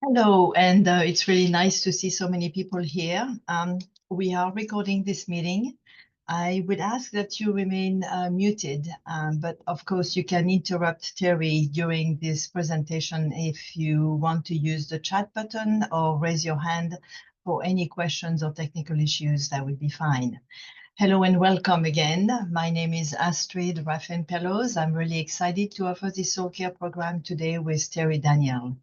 Hello, and it's really nice to see so many people here. We are recording this meeting. I would ask that you remain muted, but of course you can interrupt Terry during this presentation if you want to use the chat button or raise your hand for any questions or technical issues. That would be fine. Hello and welcome again. My name is Astrid Raffen-Pellows. I'm really excited to offer this soul care program today with Terri Daniel.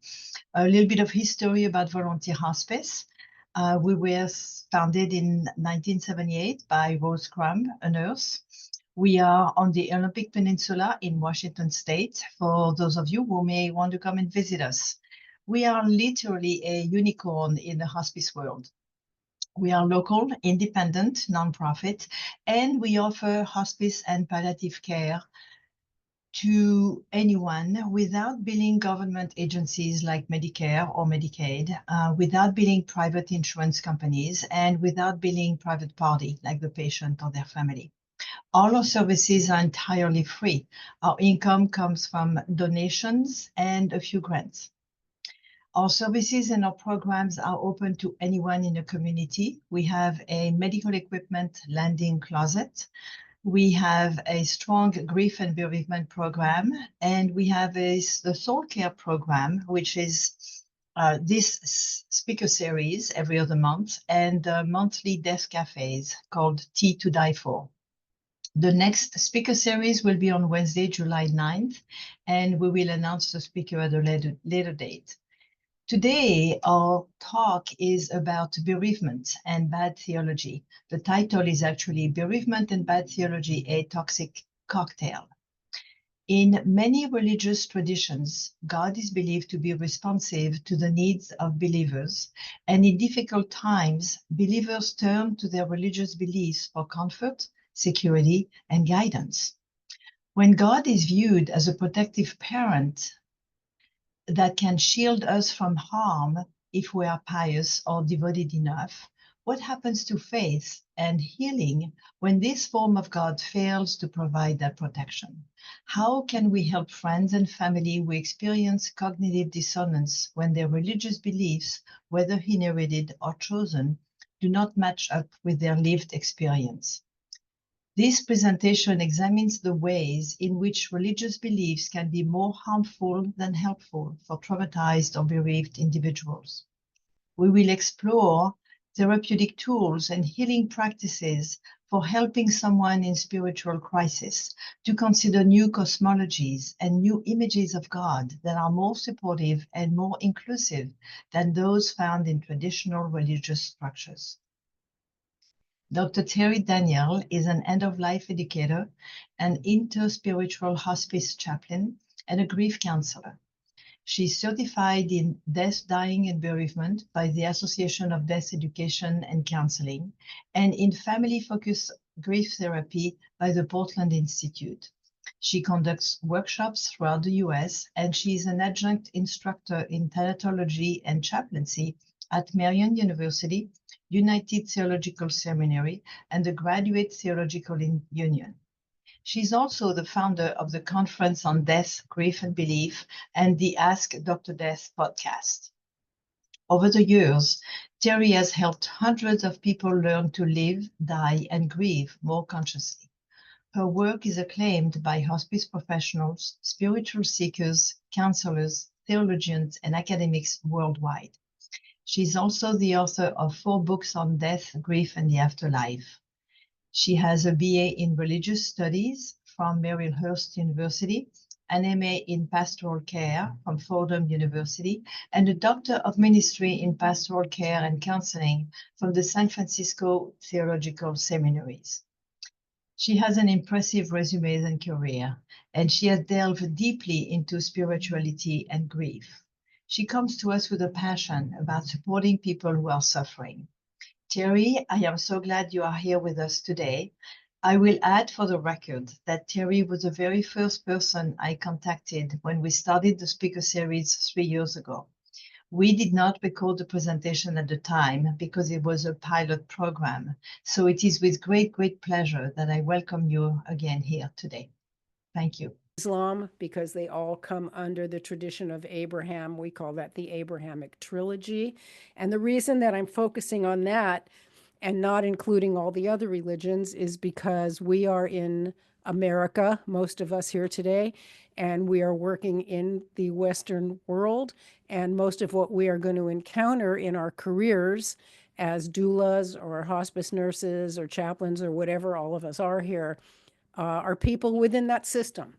A little bit of history about Volunteer Hospice. We were founded in 1978 by Rose Crumb, a nurse. We are on the Olympic Peninsula in Washington State, for those of you who may want to come and visit us. We are literally a unicorn in the hospice world. We are local, independent, nonprofit, and we offer hospice and palliative care to anyone without billing government agencies like Medicare or Medicaid, without billing private insurance companies, and without billing private party like the patient or their family. All our services are entirely free. Our income comes from donations and a few grants. Our services and our programs are open to anyone in the community. We have a medical equipment landing closet. We have a strong grief and bereavement program, and we have the soul care program, which is this speaker series every other month, and monthly death cafes called Tea to Die For. The next speaker series will be on Wednesday, July 9th, and we will announce the speaker at a later date. Today, our talk is about bereavement and bad theology. The title is actually Bereavement and Bad Theology, a Toxic Cocktail. In many religious traditions, God is believed to be responsive to the needs of believers, and in difficult times, believers turn to their religious beliefs for comfort, security, and guidance. When God is viewed as a protective parent that can shield us from harm if we are pious or devoted enough, what happens to faith and healing when this form of God fails to provide that protection? How can we help friends and family who experience cognitive dissonance when their religious beliefs, whether inherited or chosen, do not match up with their lived experience? This presentation examines the ways in which religious beliefs can be more harmful than helpful for traumatized or bereaved individuals. We will explore therapeutic tools and healing practices for helping someone in spiritual crisis, to consider new cosmologies and new images of God that are more supportive and more inclusive than those found in traditional religious structures. Dr. Terri Daniel is an end-of-life educator, an interspiritual hospice chaplain, and a grief counselor. She's certified in death, dying, and bereavement by the Association of Death Education and Counseling, and in family-focused grief therapy by the Portland Institute. She conducts workshops throughout the US, and she is an adjunct instructor in thanatology and chaplaincy at Marian University, United Theological Seminary, and the Graduate Theological Union. She's also the founder of the Conference on Death, Grief, and Belief and the Ask Dr. Death podcast. Over the years, Terri has helped hundreds of people learn to live, die, and grieve more consciously. Her work is acclaimed by hospice professionals, spiritual seekers, counselors, theologians, and academics worldwide. She's also the author of 4 books on death, grief, and the afterlife. She has a BA in Religious Studies from Marylhurst University, an MA in Pastoral Care from Fordham University, and a Doctor of Ministry in Pastoral Care and Counseling from the San Francisco Theological Seminaries. She has an impressive resume and career, and she has delved deeply into spirituality and grief. She comes to us with a passion about supporting people who are suffering. Terri, I am so glad you are here with us today. I will add for the record that Terri was the very first person I contacted when we started the speaker series 3 years ago. We did not record the presentation at the time because it was a pilot program. So it is with great pleasure that I welcome you again here today. Thank you. Islam, because they all come under the tradition of Abraham. We call that the Abrahamic trilogy. And the reason that I'm focusing on that and not including all the other religions is because we are in America, most of us here today, and we are working in the Western world. And most of what we are going to encounter in our careers as doulas or hospice nurses or chaplains or whatever all of us are here are people within that system.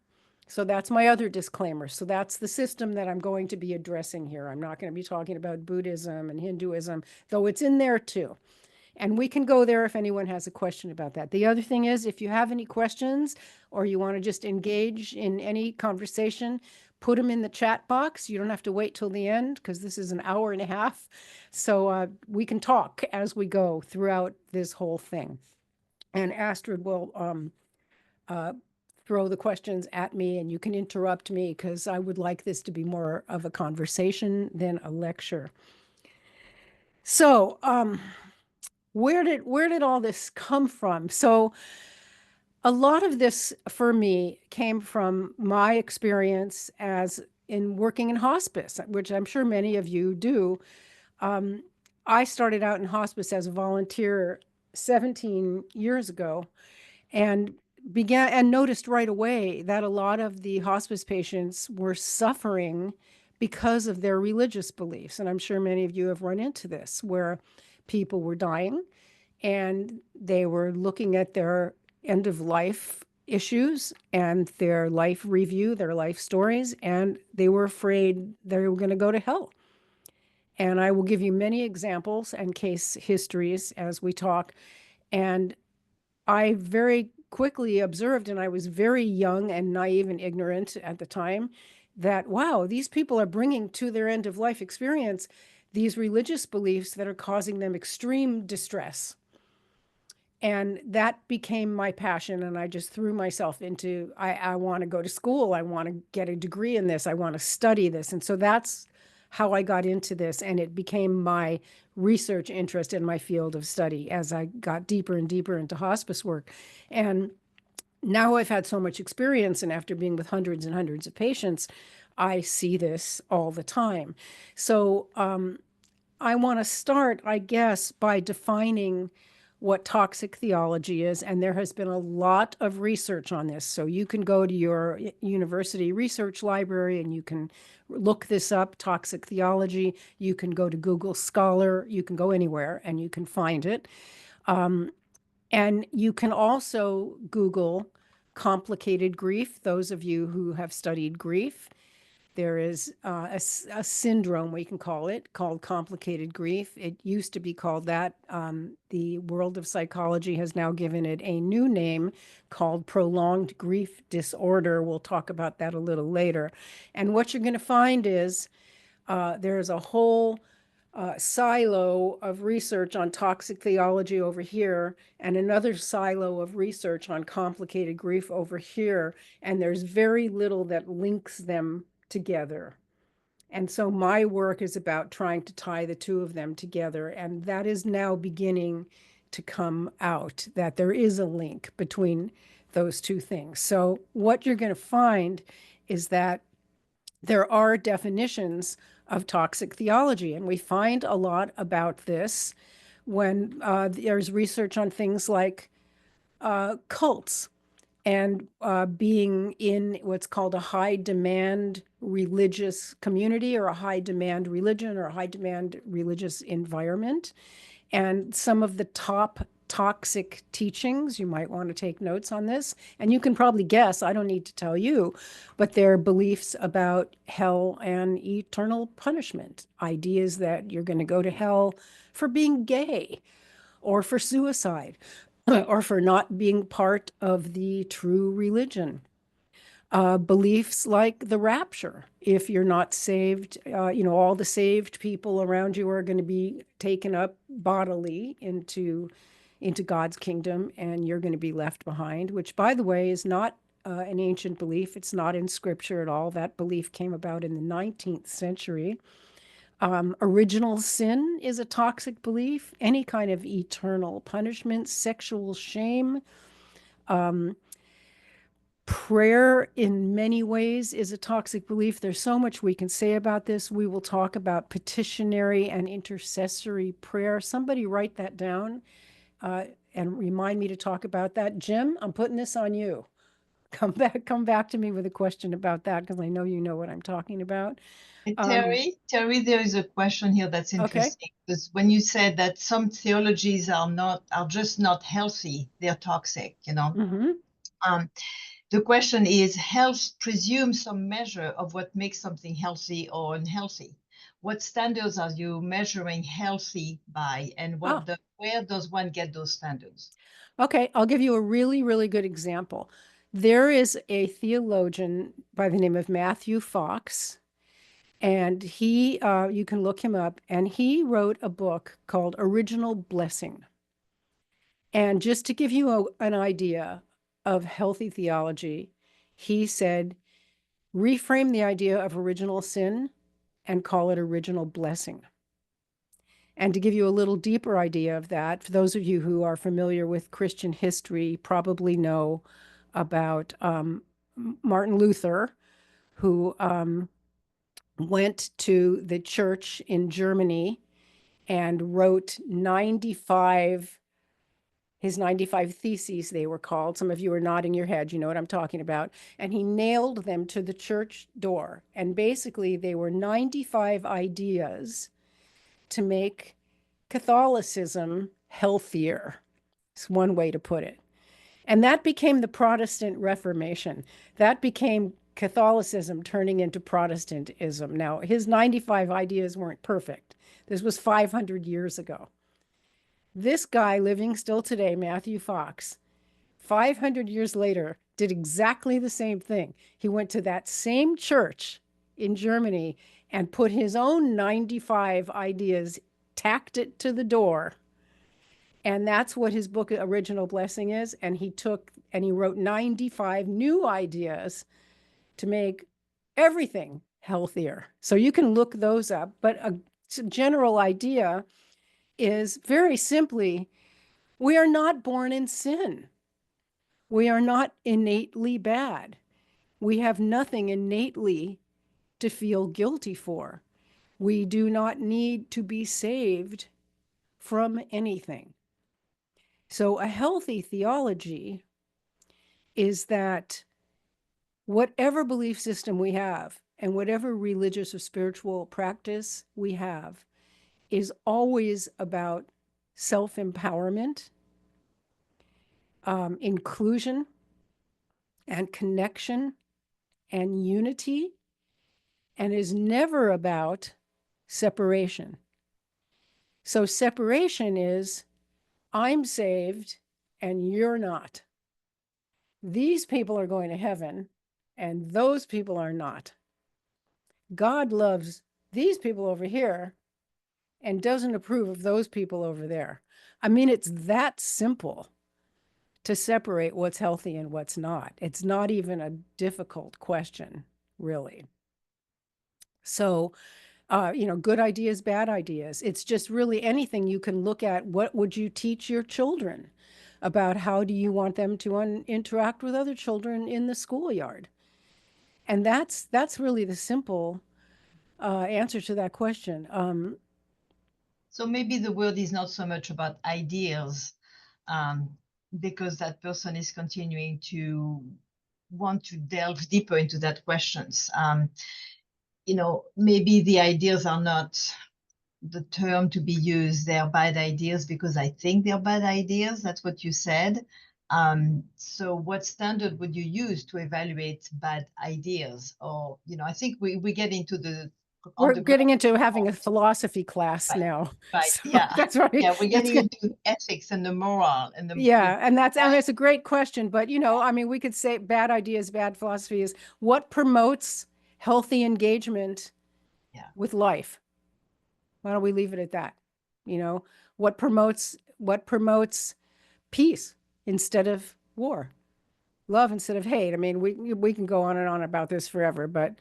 So that's my other disclaimer. So that's the system that I'm going to be addressing here. I'm not going to be talking about Buddhism and Hinduism, though it's in there too. And we can go there if anyone has a question about that. The other thing is, if you have any questions or you want to just engage in any conversation, put them in the chat box. You don't have to wait till the end because this is an hour and a half. So we can talk as we go throughout this whole thing. And Astrid will uh, throw the questions at me and you can interrupt me because I would like this to be more of a conversation than a lecture. So, where did all this come from? So a lot of this for me came from my experience as in working in hospice, which I'm sure many of you do. Um, I started out in hospice as a volunteer 17 years ago and began and noticed right away that a lot of the hospice patients were suffering because of their religious beliefs. And I'm sure many of you have run into this where people were dying and they were looking at their end of life issues and their life review, their life stories, and they were afraid they were going to go to hell. And I will give you many examples and case histories as we talk. And I very quickly observed, and I was very young and naive and ignorant at the time, that wow, these people are bringing to their end of life experience these religious beliefs that are causing them extreme distress. And that became my passion. And I just threw myself into, I want to go to school. I want to get a degree in this. I want to study this. And so that's how I got into this. And it became my research interest in my field of study as I got deeper and deeper into hospice work. And now I've had so much experience, and after being with hundreds and hundreds of patients, I see this all the time. So I want to start, I guess, by defining what toxic theology is. And there has been a lot of research on this. So you can go to your university research library and you can look this up, toxic theology. You can go to Google Scholar. You can go anywhere and you can find it. And you can also Google complicated grief, those of you who have studied grief. There is a syndrome, we can call it, called complicated grief. It used to be called that. The world of psychology has now given it a new name called prolonged grief disorder. We'll talk about that a little later. And what you're going to find is there's a whole silo of research on toxic theology over here, and another silo of research on complicated grief over here. And there's very little that links them together. And so my work is about trying to tie the two of them together. And that is now beginning to come out, that there is a link between those two things. So what you're going to find is that there are definitions of toxic theology, and we find a lot about this when there's research on things like cults and being in what's called a high demand religious community or a high demand religion or a high demand religious environment. And some of the top toxic teachings, you might want to take notes on this. And you can probably guess, I don't need to tell you, but they're beliefs about hell and eternal punishment, ideas that you're going to go to hell for being gay or for suicide or for not being part of the true religion. Beliefs like the rapture. If you're not saved, all the saved people around you are going to be taken up bodily into God's kingdom, and you're going to be left behind. Which, by the way, is not an ancient belief. It's not in Scripture at all. That belief came about in the 19th century. Original sin is a toxic belief. Any kind of eternal punishment, sexual shame, Prayer, in many ways, is a toxic belief. There's so much we can say about this. We will talk about petitionary and intercessory prayer. Somebody write that down and remind me to talk about that. Jim, I'm putting this on you. Come back to me with a question about that, because I know you know what I'm talking about. Terry, there is a question here that's Okay. interesting, because when you said that some theologies are just not healthy, they're toxic, you know. Mm-hmm. Um, the question is, health presumes some measure of what makes something healthy or unhealthy. What standards are you measuring healthy by, and Oh, where does one get those standards? okay. I'll give you a really, really good example. There is a theologian by the name of Matthew Fox, and you can look him up, and he wrote a book called Original Blessing. And just to give you an idea of healthy theology, he said, reframe the idea of original sin and call it original blessing. And to give you a little deeper idea of that, for those of you who are familiar with Christian history, probably know about Martin Luther, who went to the church in Germany and wrote his 95 theses, they were called. Some of you are nodding your head, you know what I'm talking about. And he nailed them to the church door. And basically, they were 95 ideas to make Catholicism healthier. It's one way to put it. And that became the Protestant Reformation. That became Catholicism turning into Protestantism. Now, his 95 ideas weren't perfect. This was 500 years ago. This guy living still today, Matthew Fox, 500 years later, did exactly the same thing. He went to that same church in Germany and put his own 95 ideas, tacked it to the door. And that's what his book, Original Blessing, is. And he wrote 95 new ideas to make everything healthier. So you can look those up. But a general idea is very simply, we are not born in sin. We are not innately bad. We have nothing innately to feel guilty for. We do not need to be saved from anything. So, a healthy theology is that whatever belief system we have and whatever religious or spiritual practice we have is always about self empowerment, inclusion, and connection and unity, and is never about separation. So, separation is I'm saved and you're not. These people are going to heaven and those people are not. God loves these people over here and doesn't approve of those people over there. I mean, it's that simple to separate what's healthy and what's not. It's not even a difficult question, really. So, good ideas, bad ideas. It's just really anything you can look at. What would you teach your children about? How do you want them to interact with other children in the schoolyard? And that's really the simple answer to that question. So maybe the word is not so much about ideas, because that person is continuing to want to delve deeper into that questions. Maybe the ideas are not the term to be used. They're bad ideas because I think they're bad ideas. That's what you said. So what standard would you use to evaluate bad ideas? Or, I think we get into the We're on the getting ground. into having a philosophy class Right, now. right. So Yeah. that's right. Yeah, we're That's getting good. into ethics and the moral and Yeah, and right? it's a great question, but I mean, we could say bad ideas, bad philosophy is what promotes healthy engagement Yeah. with life. Why don't we leave it at that? You know, what promotes peace instead of war, love instead of hate. I mean, we can go on and on about this forever, but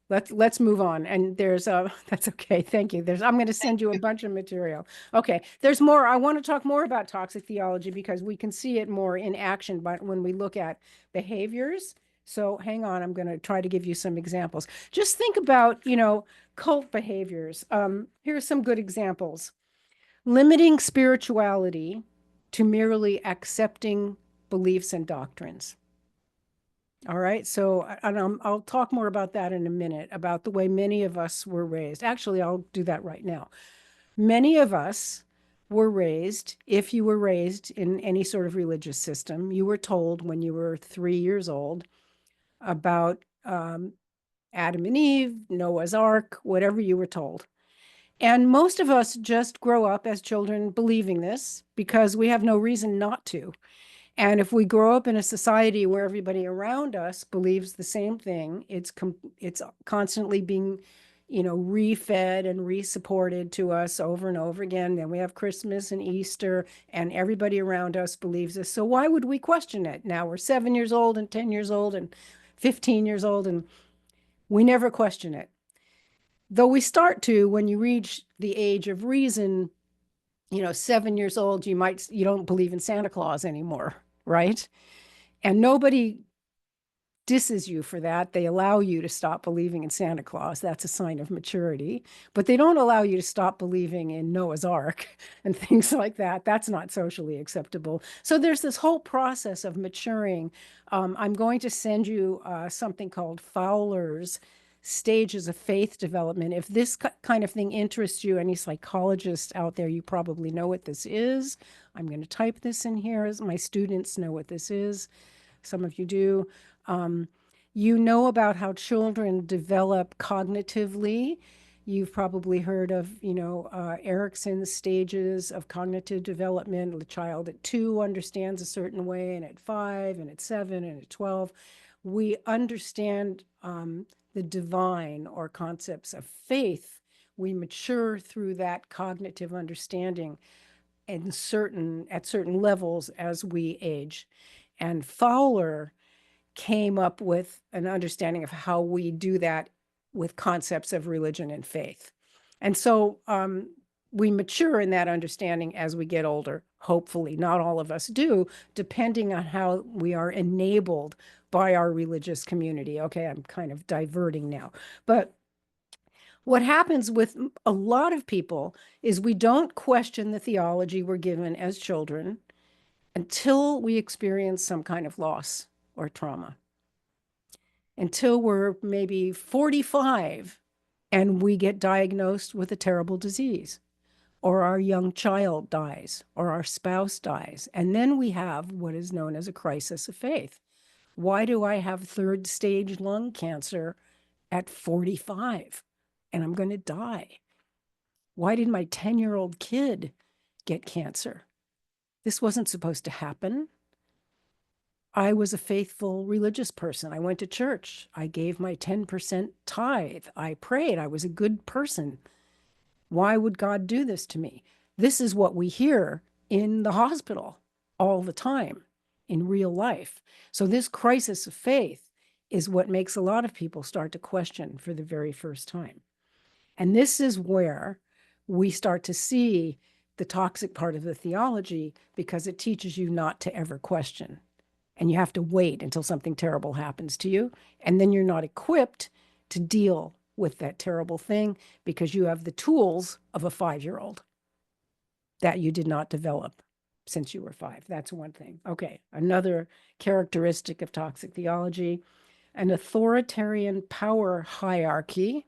let's move on. And there's a that's okay. Thank you. I'm going to send you a bunch of material. Okay, there's more. I want to talk more about toxic theology because we can see it more in action, but when we look at behaviors. So hang on, I'm going to try to give you some examples. Just think about, cult behaviors. Here's some good examples. Limiting spirituality to merely accepting beliefs and doctrines. All right. So, and I'll talk more about that in a minute, about the way many of us were raised. Actually, I'll do that right now. Many of us were raised, if you were raised in any sort of religious system, you were told when you were 3 years old about Adam and Eve, Noah's Ark, whatever you were told. And most of us just grow up as children believing this because we have no reason not to. And if we grow up in a society where everybody around us believes the same thing, it's constantly being, refed and resupported to us over and over again. Then we have Christmas and Easter, and everybody around us believes this. So why would we question it? Now we're 7 years old and 10 years old and 15 years old, and we never question it. Though we start to, when you reach the age of reason, 7 years old, you don't believe in Santa Claus anymore, right? And nobody disses you for that. They allow you to stop believing in Santa Claus. That's a sign of maturity. But they don't allow you to stop believing in Noah's Ark and things like that. That's not socially acceptable. So there's this whole process of maturing. I'm going to send you something called Fowler's Stages of Faith Development. If this kind of thing interests you, any psychologists out there, you probably know what this is. I'm going to type this in here as my students know what this is. Some of you do. You know about how children develop cognitively. You've probably heard of, Erickson's stages of cognitive development. The child at 2 understands a certain way, and at 5, and at 7, and at 12. We understand the divine or concepts of faith. We mature through that cognitive understanding at certain levels as we age. And Fowler came up with an understanding of how we do that with concepts of religion and faith. And so we mature in that understanding as we get older, hopefully. Not all of us do, depending on how we are enabled by our religious community. Okay, I'm kind of diverting now. But what happens with a lot of people is we don't question the theology we're given as children until we experience some kind of loss or trauma, until we're maybe 45 and we get diagnosed with a terrible disease, or our young child dies, or our spouse dies. And then we have what is known as a crisis of faith. Why do I have 3rd stage lung cancer at 45 and I'm going to die? Why did my 10-year-old kid get cancer? This wasn't supposed to happen. I was a faithful religious person. I went to church. I gave my 10% tithe. I prayed. I was a good person. Why would God do this to me? This is what we hear in the hospital all the time in real life. So this crisis of faith is what makes a lot of people start to question for the very first time. And this is where we start to see the toxic part of the theology, because it teaches you not to ever question. And you have to wait until something terrible happens to you. And then you're not equipped to deal with that terrible thing because you have the tools of a 5-year-old that you did not develop since you were 5. That's one thing. Okay, another characteristic of toxic theology, an authoritarian power hierarchy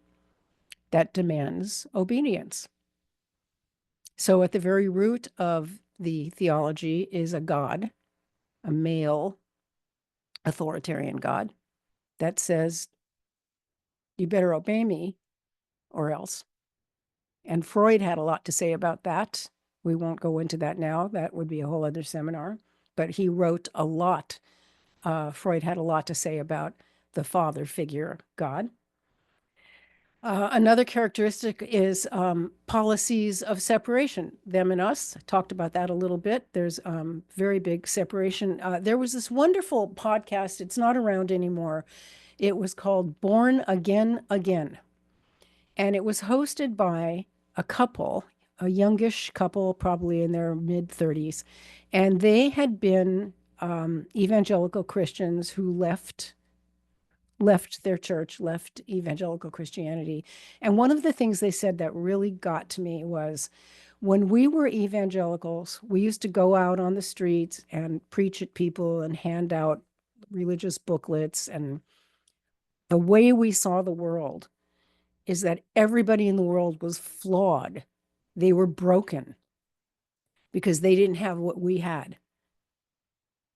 that demands obedience. So at the very root of the theology is a God, a male authoritarian God that says, you better obey me or else. And Freud had a lot to say about that. We won't go into that now. That would be a whole other seminar. But he wrote a lot. Freud had a lot to say about the father figure, God. Another characteristic is policies of separation, them and us. I talked about that a little bit. There's very big separation. There was this wonderful podcast. It's not around anymore. It was called Born Again Again. And it was hosted by a couple, a youngish couple, probably in their mid 30s. And they had been evangelical Christians who left their church, left evangelical Christianity. And one of the things they said that really got to me was when we were evangelicals, we used to go out on the streets and preach at people and hand out religious booklets. And the way we saw the world is that everybody in the world was flawed. They were broken because they didn't have what we had.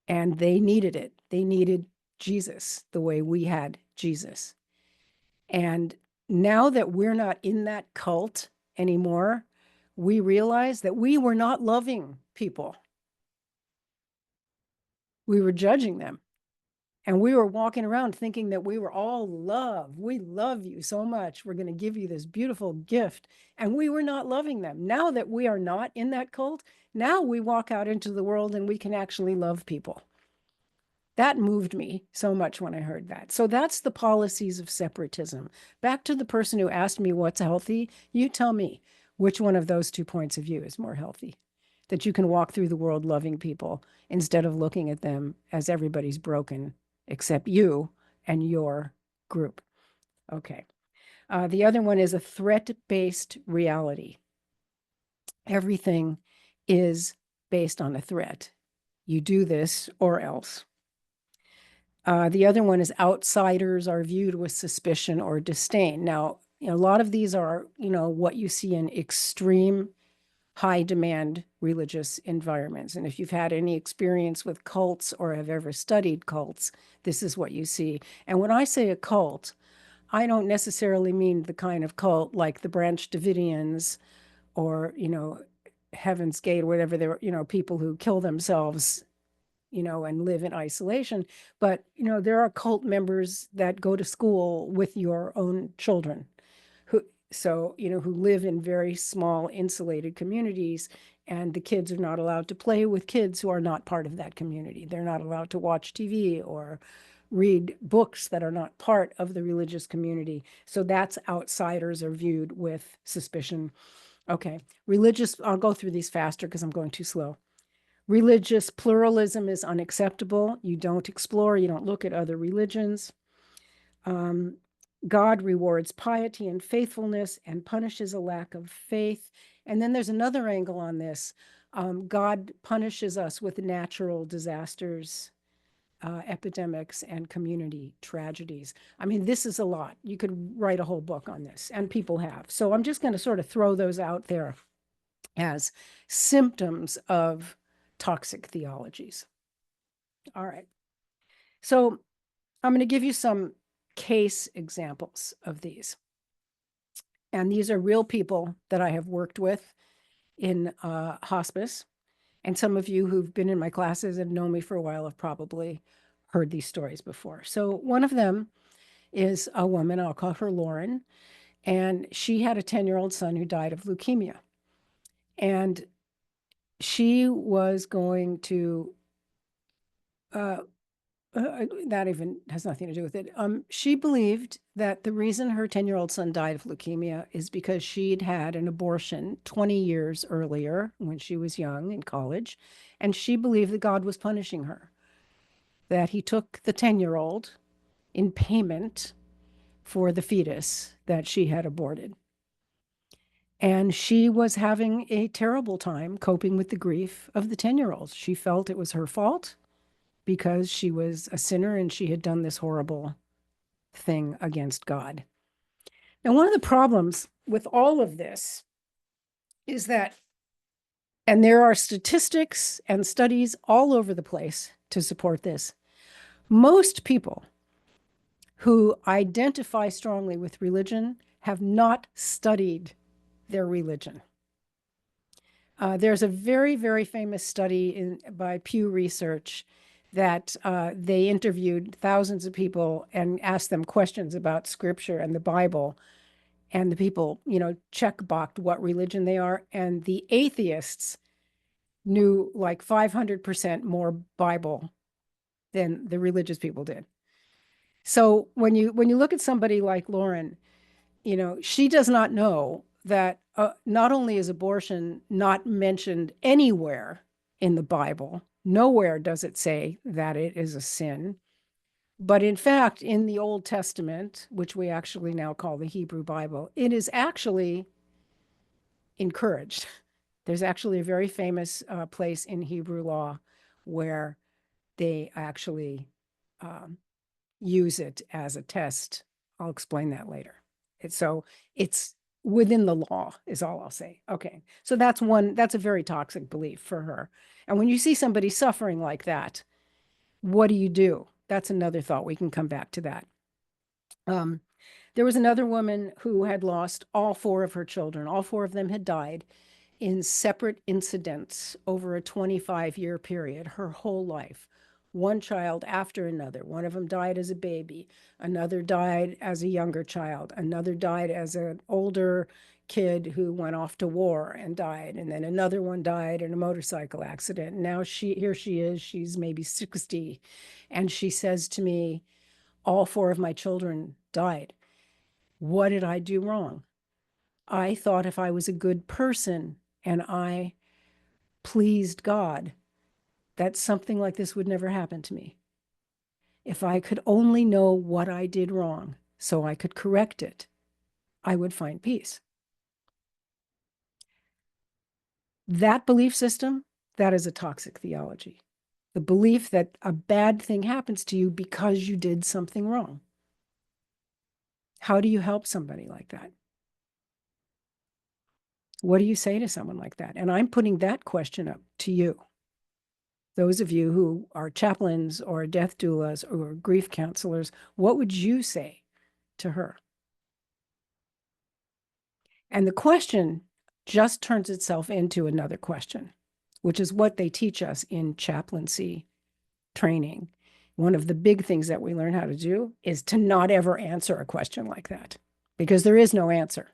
And they needed it. They needed Jesus the way we had Jesus. And now that we're not in that cult anymore, we realize that we were not loving people. We were judging them. And we were walking around thinking that we were all love. We love you so much. We're going to give you this beautiful gift. And we were not loving them. Now that we are not in that cult, now we walk out into the world and we can actually love people. That moved me so much when I heard that. So that's the policies of separatism. Back to the person who asked me what's healthy, you tell me which one of those 2 points of view is more healthy. That you can walk through the world loving people instead of looking at them as everybody's broken except you and your group. Okay. The other one is a threat-based reality. Everything is based on a threat. You do this or else. The other one is outsiders are viewed with suspicion or disdain. Now, a lot of these are, what you see in extreme high demand religious environments. And if you've had any experience with cults or have ever studied cults, this is what you see. And when I say a cult, I don't necessarily mean the kind of cult like the Branch Davidians or, Heaven's Gate or whatever. They were, people who kill themselves and live in isolation. But, there are cult members that go to school with your own children who live in very small insulated communities, and the kids are not allowed to play with kids who are not part of that community. They're not allowed to watch TV or read books that are not part of the religious community. So that's outsiders are viewed with suspicion. Okay, I'll go through these faster because I'm going too slow. Religious pluralism is unacceptable. You don't explore, you don't look at other religions. God rewards piety and faithfulness and punishes a lack of faith. And then there's another angle on this. God punishes us with natural disasters, epidemics, and community tragedies. I mean, this is a lot. You could write a whole book on this, and people have. So I'm just going to sort of throw those out there as symptoms of toxic theologies. All right. So I'm going to give you some case examples of these. And these are real people that I have worked with in hospice. And some of you who've been in my classes and known me for a while have probably heard these stories before. So one of them is a woman, I'll call her Lauren, and she had a 10-year-old son who died of leukemia. And she was going to, that even has nothing to do with it. She believed that the reason her 10-year-old son died of leukemia is because she'd had an abortion 20 years earlier when she was young in college. And she believed that God was punishing her, that he took the 10-year-old in payment for the fetus that she had aborted. And she was having a terrible time coping with the grief of the 10-year-old. She felt it was her fault because she was a sinner and she had done this horrible thing against God. Now, one of the problems with all of this is that, and there are statistics and studies all over the place to support this, most people who identify strongly with religion have not studied their religion. There's a very, very famous study by Pew Research that they interviewed thousands of people and asked them questions about scripture and the Bible. And the people, check-boxed what religion they are. And the atheists knew like 500% more Bible than the religious people did. So when you look at somebody like Lauren, you know, she does not know that not only is abortion not mentioned anywhere in the Bible, nowhere does it say that it is a sin, but in fact, in the Old Testament, which we actually now call the Hebrew Bible, it is actually encouraged. There's actually a very famous place in Hebrew law where they actually um, use it as a test. I'll explain that later. It's within the law is all I'll say. Okay. So that's a very toxic belief for her. And when you see somebody suffering like that, what do you do? That's another thought. We can come back to that. There was another woman who had lost all four of her children. All four of them had died in separate incidents over a 25-year period, her whole life. One child after another. One of them died as a baby. Another died as a younger child. Another died as an older kid who went off to war and died. And then another one died in a motorcycle accident. Now here she is, she's maybe 60. And she says to me, all four of my children died. What did I do wrong? I thought if I was a good person and I pleased God, that something like this would never happen to me. If I could only know what I did wrong so I could correct it, I would find peace. That belief system, that is a toxic theology. The belief that a bad thing happens to you because you did something wrong. How do you help somebody like that? What do you say to someone like that? And I'm putting that question up to you. Those of you who are chaplains or death doulas or grief counselors, what would you say to her? And the question just turns itself into another question, which is what they teach us in chaplaincy training. One of the big things that we learn how to do is to not ever answer a question like that, because there is no answer.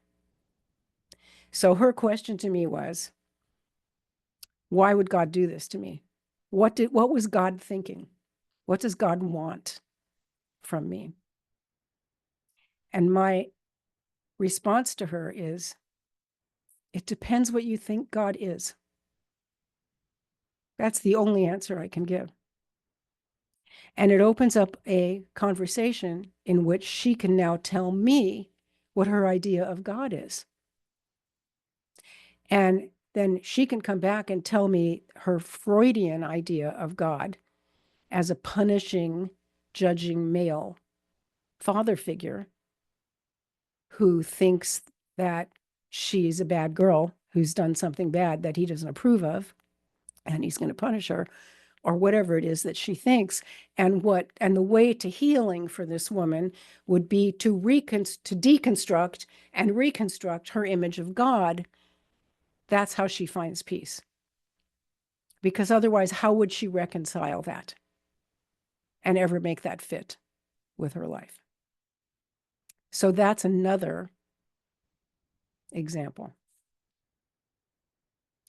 So her question to me was, why would God do this to me? What was God thinking? What does God want from me? And my response to her is, it depends what you think God is. That's the only answer I can give. And it opens up a conversation in which she can now tell me what her idea of God is. And then she can come back and tell me her Freudian idea of God as a punishing, judging male father figure who thinks that she's a bad girl who's done something bad that he doesn't approve of, and he's going to punish her, or whatever it is that she thinks. And the way to healing for this woman would be to deconstruct and reconstruct her image of God. That's how she finds peace. Because otherwise, how would she reconcile that and ever make that fit with her life? So that's another example.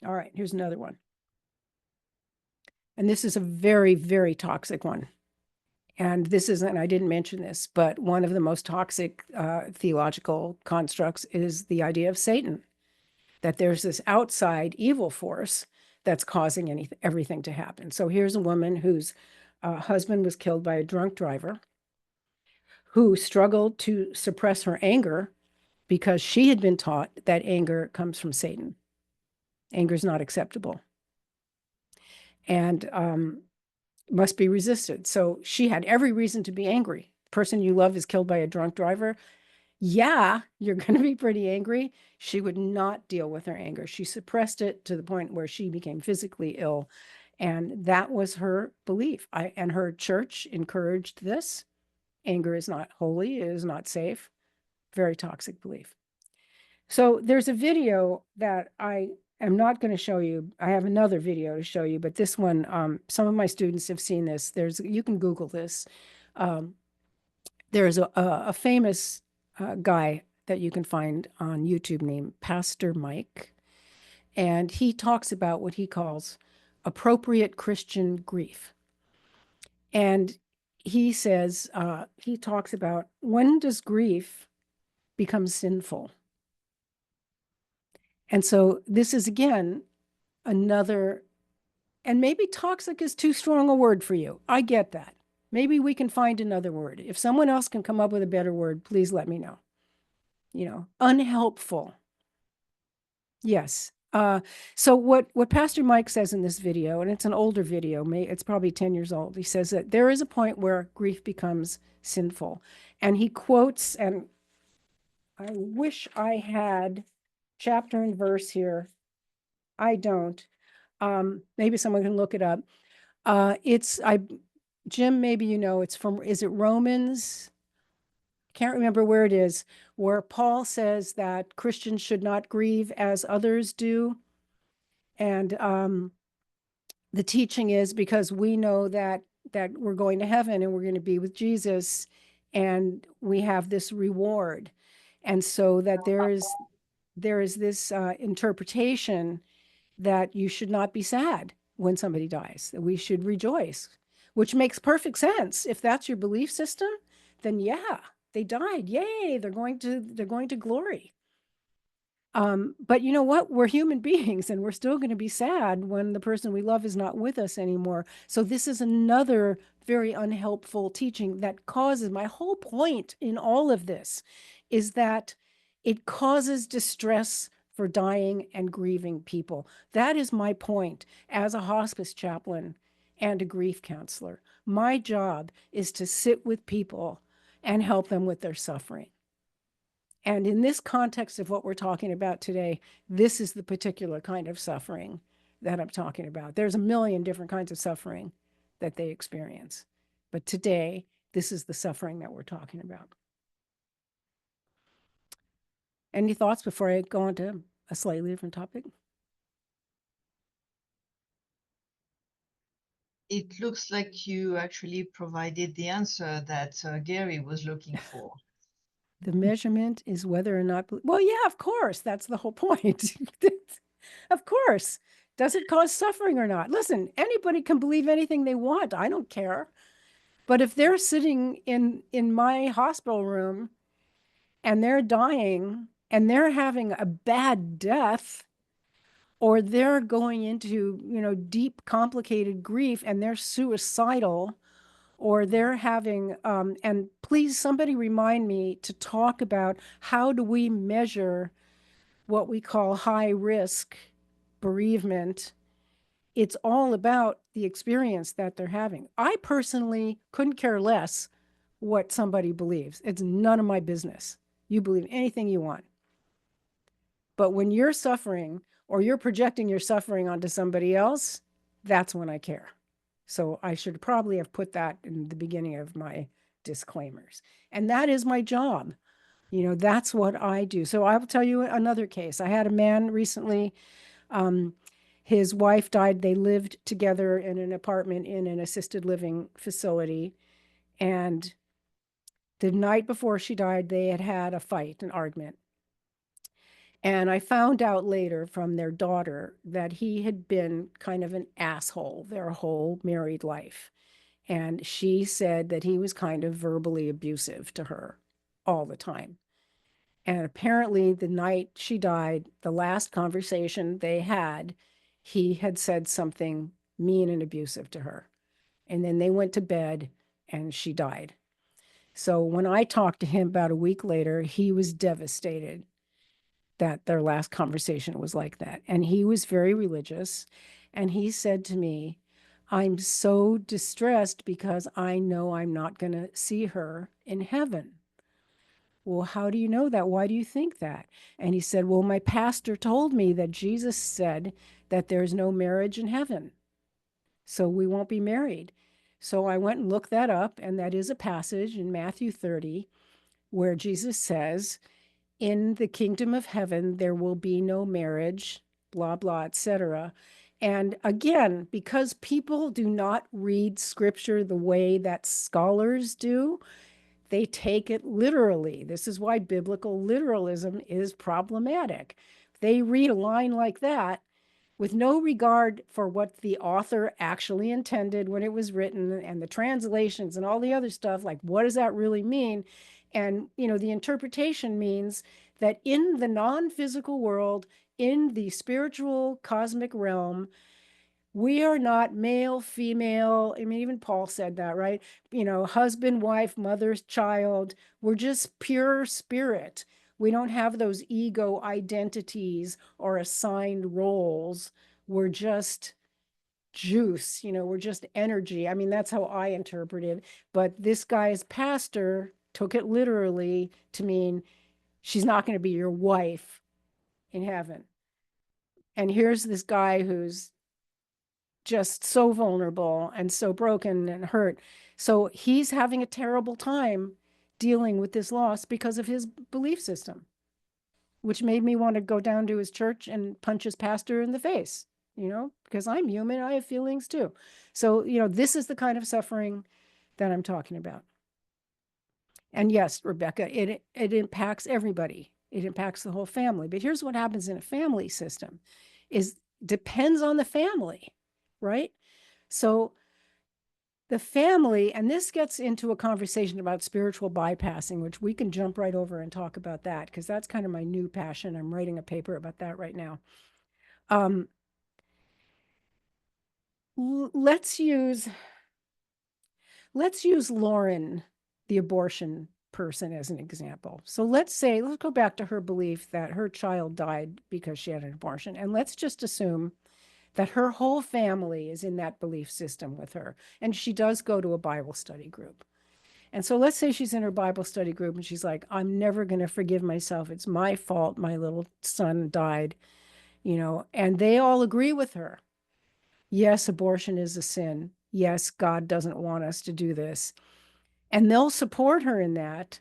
All right, here's another one. And this is a very, very toxic one. And this isn't, I didn't mention this, but one of the most toxic theological constructs is the idea of Satan, that there's this outside evil force that's causing everything to happen. So here's a woman whose husband was killed by a drunk driver who struggled to suppress her anger because she had been taught that anger comes from Satan. Anger is not acceptable and must be resisted. So she had every reason to be angry. The person you love is killed by a drunk driver. Yeah, you're going to be pretty angry. She would not deal with her anger. She suppressed it to the point where she became physically ill. And that was her belief. And her church encouraged this. Anger is not holy, it is not safe. Very toxic belief. So there's a video that I am not going to show you. I have another video to show you, but this one, some of my students have seen this. You can Google this. There's a famous guy that you can find on YouTube named Pastor Mike, and he talks about what he calls appropriate Christian grief. And he says, he talks about, when does grief become sinful? And so this is, again, another, and maybe toxic is too strong a word for you. I get that. Maybe we can find another word. If someone else can come up with a better word, please let me know. Unhelpful. Yes. So what Pastor Mike says in this video, and it's an older video, it's probably 10 years old. He says that there is a point where grief becomes sinful. And he quotes, and I wish I had chapter and verse here. I don't. Maybe someone can look it up. Jim, maybe it's from, is it Romans? Can't remember where it is, where Paul says that Christians should not grieve as others do. And the teaching is because we know that we're going to heaven and we're going to be with Jesus, and we have this reward. And so that there is this interpretation that you should not be sad when somebody dies, that we should rejoice, which makes perfect sense. If that's your belief system, then yeah, they died. Yay, they're going to glory. But you know what? We're human beings, and we're still going to be sad when the person we love is not with us anymore. So this is another very unhelpful teaching that causes, my whole point in all of this is that it causes distress for dying and grieving people. That is my point as a hospice chaplain and a grief counselor. My job is to sit with people and help them with their suffering. And in this context of what we're talking about today, this is the particular kind of suffering that I'm talking about. There's a million different kinds of suffering that they experience. But today, this is the suffering that we're talking about. Any thoughts before I go on to a slightly different topic? It looks like you actually provided the answer that Gary was looking for. The measurement is whether or not, well, yeah, of course, that's the whole point. Of course. Does it cause suffering or not? Listen, anybody can believe anything they want. I don't care. But if they're sitting in my hospital room and they're dying and they're having a bad death, or they're going into, deep, complicated grief and they're suicidal, or they're having, and please, somebody remind me to talk about how do we measure what we call high risk bereavement. It's all about the experience that they're having. I personally couldn't care less what somebody believes. It's none of my business. You believe anything you want. But when you're suffering or you're projecting your suffering onto somebody else, that's when I care. So I should probably have put that in the beginning of my disclaimers. And that is my job. That's what I do. So I will tell you another case. I had a man recently, his wife died. They lived together in an apartment in an assisted living facility. And the night before she died, they had had a fight, an argument. And I found out later from their daughter that he had been kind of an asshole their whole married life. And she said that he was kind of verbally abusive to her all the time. And apparently, the night she died, the last conversation they had, he had said something mean and abusive to her. And then they went to bed and she died. So when I talked to him about a week later, he was devastated that their last conversation was like that. And he was very religious. And he said to me, I'm so distressed because I know I'm not going to see her in heaven. Well, how do you know that? Why do you think that? And he said, well, my pastor told me that Jesus said that there's no marriage in heaven. So we won't be married. So I went and looked that up, and that is a passage in Matthew 30 where Jesus says, in the kingdom of heaven, there will be no marriage, blah, blah, etc. And again, because people do not read scripture the way that scholars do, they take it literally. This is why biblical literalism is problematic. They read a line like that with no regard for what the author actually intended when it was written, and the translations and all the other stuff, like what does that really mean? And, the interpretation means that in the non-physical world, in the spiritual cosmic realm, we are not male, female. I mean, even Paul said that, right? Husband, wife, mother, child. We're just pure spirit. We don't have those ego identities or assigned roles. We're just juice, we're just energy. I mean, that's how I interpret it. But this guy's pastor took it literally to mean she's not going to be your wife in heaven. And here's this guy who's just so vulnerable and so broken and hurt. So he's having a terrible time dealing with this loss because of his belief system, which made me want to go down to his church and punch his pastor in the face, because I'm human. I have feelings too. So, this is the kind of suffering that I'm talking about. And yes, Rebecca, it impacts everybody. It impacts the whole family. But here's what happens in a family system is depends on the family, right? So the family, and this gets into a conversation about spiritual bypassing, which we can jump right over and talk about that, because that's kind of my new passion. I'm writing a paper about that right now. Let's use Lauren, the abortion person, as an example. So let's go back to her belief that her child died because she had an abortion. And let's just assume that her whole family is in that belief system with her. And she does go to a Bible study group. And so let's say she's in her Bible study group and she's like, I'm never going to forgive myself. It's my fault. My little son died, and they all agree with her. Yes, abortion is a sin. Yes, God doesn't want us to do this. And they'll support her in that.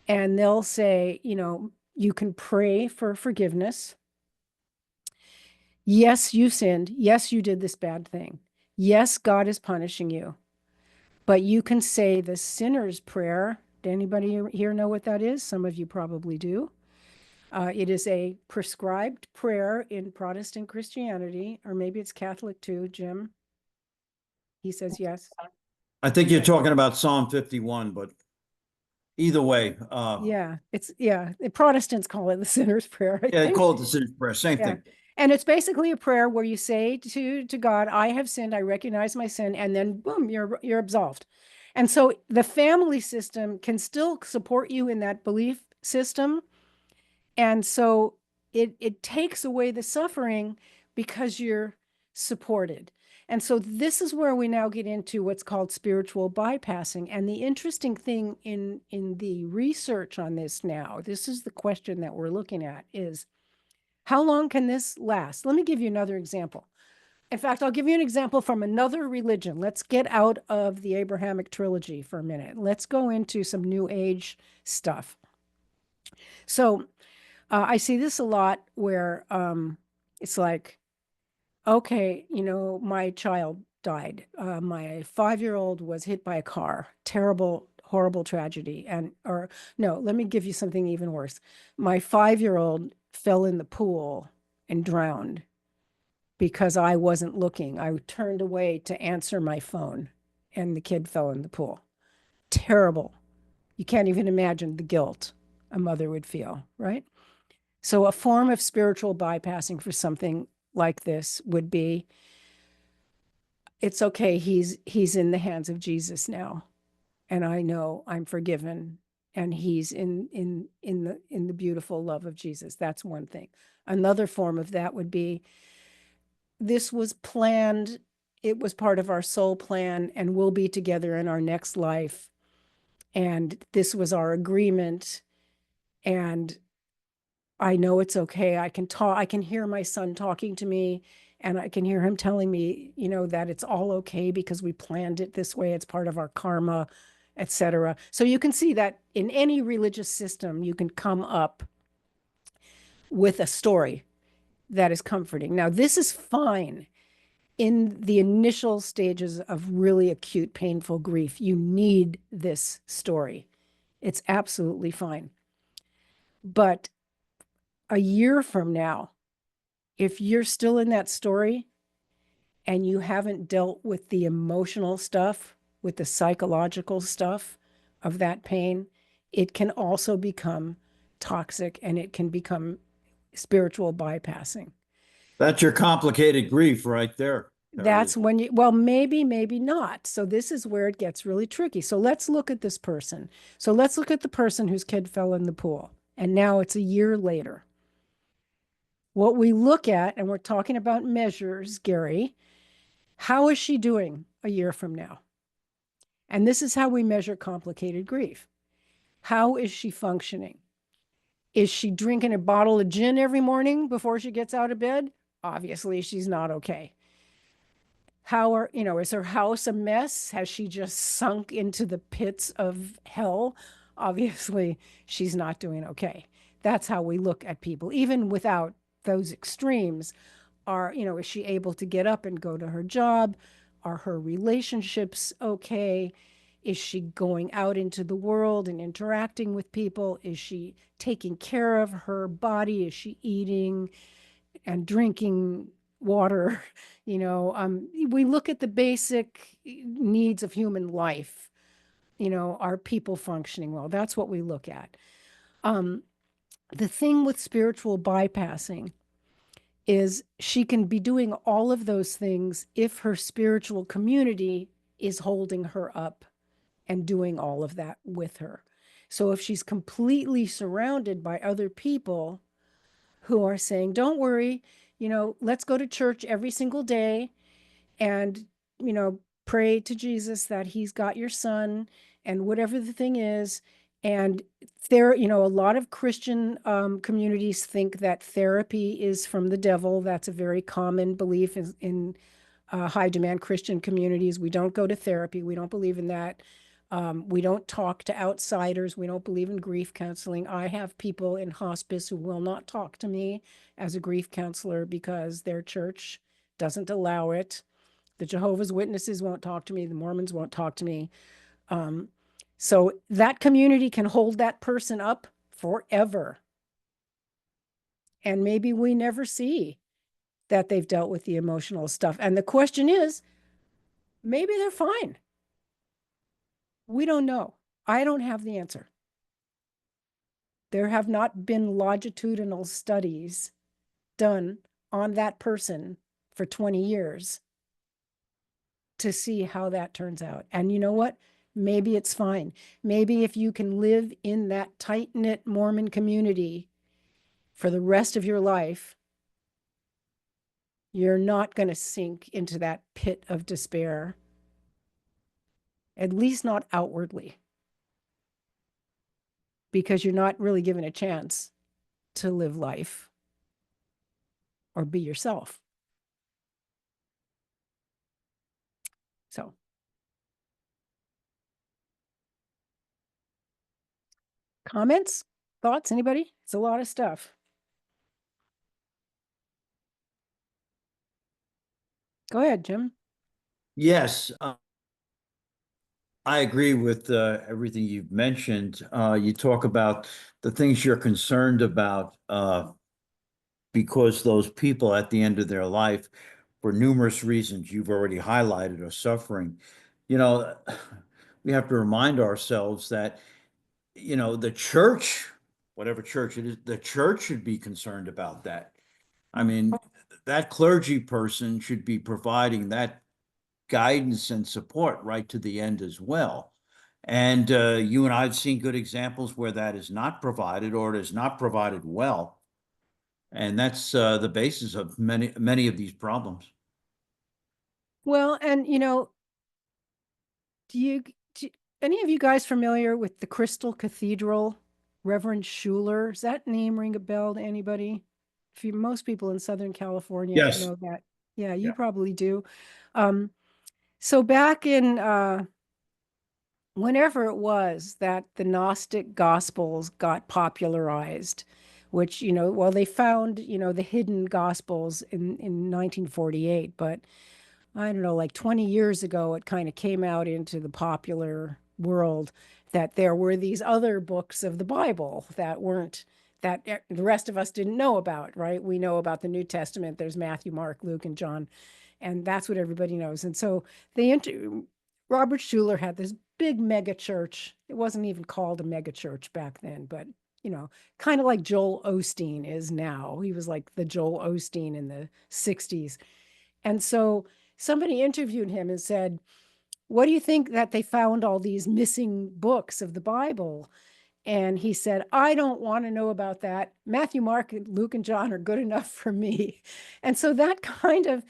And they'll say, you can pray for forgiveness. Yes, you sinned. Yes, you did this bad thing. Yes, God is punishing you. But you can say the sinner's prayer. Did anybody here know what that is? Some of you probably do. It is a prescribed prayer in Protestant Christianity, or maybe it's Catholic too, Jim. He says yes. I think you're talking about Psalm 51, but either way. The Protestants call it the sinner's prayer. They call it the sinner's prayer, same thing. And it's basically a prayer where you say to God, I have sinned, I recognize my sin, and then boom, you're absolved. And so the family system can still support you in that belief system. And so it takes away the suffering because you're supported. And so this is where we now get into what's called spiritual bypassing. And the interesting thing in the research on this now, this is the question that we're looking at, is how long can this last? Let me give you another example. In fact, I'll give you an example from another religion. Let's get out of the Abrahamic trilogy for a minute. Let's go into some New Age stuff. So I see this a lot where it's like, okay, my child died. My 5-year-old was hit by a car. Terrible, horrible tragedy. Or no, let me give you something even worse. My 5-year-old fell in the pool and drowned because I wasn't looking. I turned away to answer my phone and the kid fell in the pool. Terrible. You can't even imagine the guilt a mother would feel, right? So a form of spiritual bypassing for something like this would be, it's okay, he's in the hands of Jesus now, and I know I'm forgiven, and he's in the beautiful love of Jesus. That's one thing. Another form of that would be, this was planned, it was part of our soul plan, and we'll be together in our next life, and this was our agreement, and I know it's okay. I can hear my son talking to me, and I can hear him telling me, that it's all okay because we planned it this way. It's part of our karma, etc. So you can see that in any religious system, you can come up with a story that is comforting. Now, this is fine in the initial stages of really acute, painful grief. You need this story. It's absolutely fine. But a year from now, If you're still in that story and you haven't dealt with the emotional stuff, with the psychological stuff of that pain, it can also become toxic and it can become spiritual bypassing. That's your complicated grief right there, Terry. That's when you, well, maybe, maybe not. So this is where it gets really tricky. So let's look at this person. So let's look at the person whose kid fell in the pool. And now it's a year later. What we look at, and we're talking about measures, Gary, how is she doing a year from now? And this is how we measure complicated grief. How is she functioning? Is she drinking a bottle of gin every morning before she gets out of bed? Obviously, she's not okay. How are, is her house a mess? Has she just sunk into the pits of hell? Obviously, she's not doing okay. That's how we look at people, even without those extremes. Is she able to get up and go to her job? Are her relationships okay? Is she going out into the world and interacting with people? Is she taking care of her body? Is she eating and drinking water? We look at the basic needs of human life. Are people functioning well? That's what we look at. The thing with spiritual bypassing is she can be doing all of those things if her spiritual community is holding her up and doing all of that with her. So if she's completely surrounded by other people who are saying, don't worry, let's go to church every single day and, pray to Jesus that he's got your son and whatever the thing is. And a lot of Christian communities think that therapy is from the devil. That's a very common belief in high demand Christian communities. We don't go to therapy. We don't believe in that. We don't talk to outsiders. We don't believe in grief counseling. I have people in hospice who will not talk to me as a grief counselor because their church doesn't allow it. The Jehovah's Witnesses won't talk to me. The Mormons won't talk to me. So that community can hold that person up forever. And maybe we never see that they've dealt with the emotional stuff. And the question is, maybe they're fine. We don't know. I don't have the answer. There have not been longitudinal studies done on that person for 20 years to see how that turns out. And you know what? Maybe it's fine. Maybe if you can live in that tight-knit Mormon community for the rest of your life, you're not going to sink into that pit of despair, at least not outwardly, because you're not really given a chance to live life or be yourself. So, comments, thoughts, anybody? It's a lot of stuff. Go ahead, Jim. Yes, I agree with everything you've mentioned. You talk about the things you're concerned about because those people at the end of their life, for numerous reasons you've already highlighted, are suffering. We have to remind ourselves that, the church, whatever church it is, the church should be concerned about that. I mean, that clergy person should be providing that guidance and support right to the end as well. And you and I have seen good examples where that is not provided, or it is not provided well. And that's the basis of many of these problems. Well, and do any of you guys familiar with the Crystal Cathedral, Reverend Schuler? Does that name ring a bell to anybody? Most people in Southern California Yes. know that. Yeah, you Yeah. probably do. So back in whenever it was that the Gnostic Gospels got popularized, which, they found, the hidden Gospels in 1948, but I don't know, like 20 years ago, it kind of came out into the popular world that there were these other books of the Bible that weren't that the rest of us didn't know about, right? We know about the New Testament. There's Matthew, Mark, Luke, and John, and that's what everybody knows. And so Robert Schuller had this big mega church. It wasn't even called a mega church back then, but kind of like Joel Osteen is now. He was like the Joel Osteen in the 60s. And so somebody interviewed him and said, what do you think that they found all these missing books of the Bible? And he said, I don't want to know about that. Matthew, Mark, Luke, and John are good enough for me. And so that kind of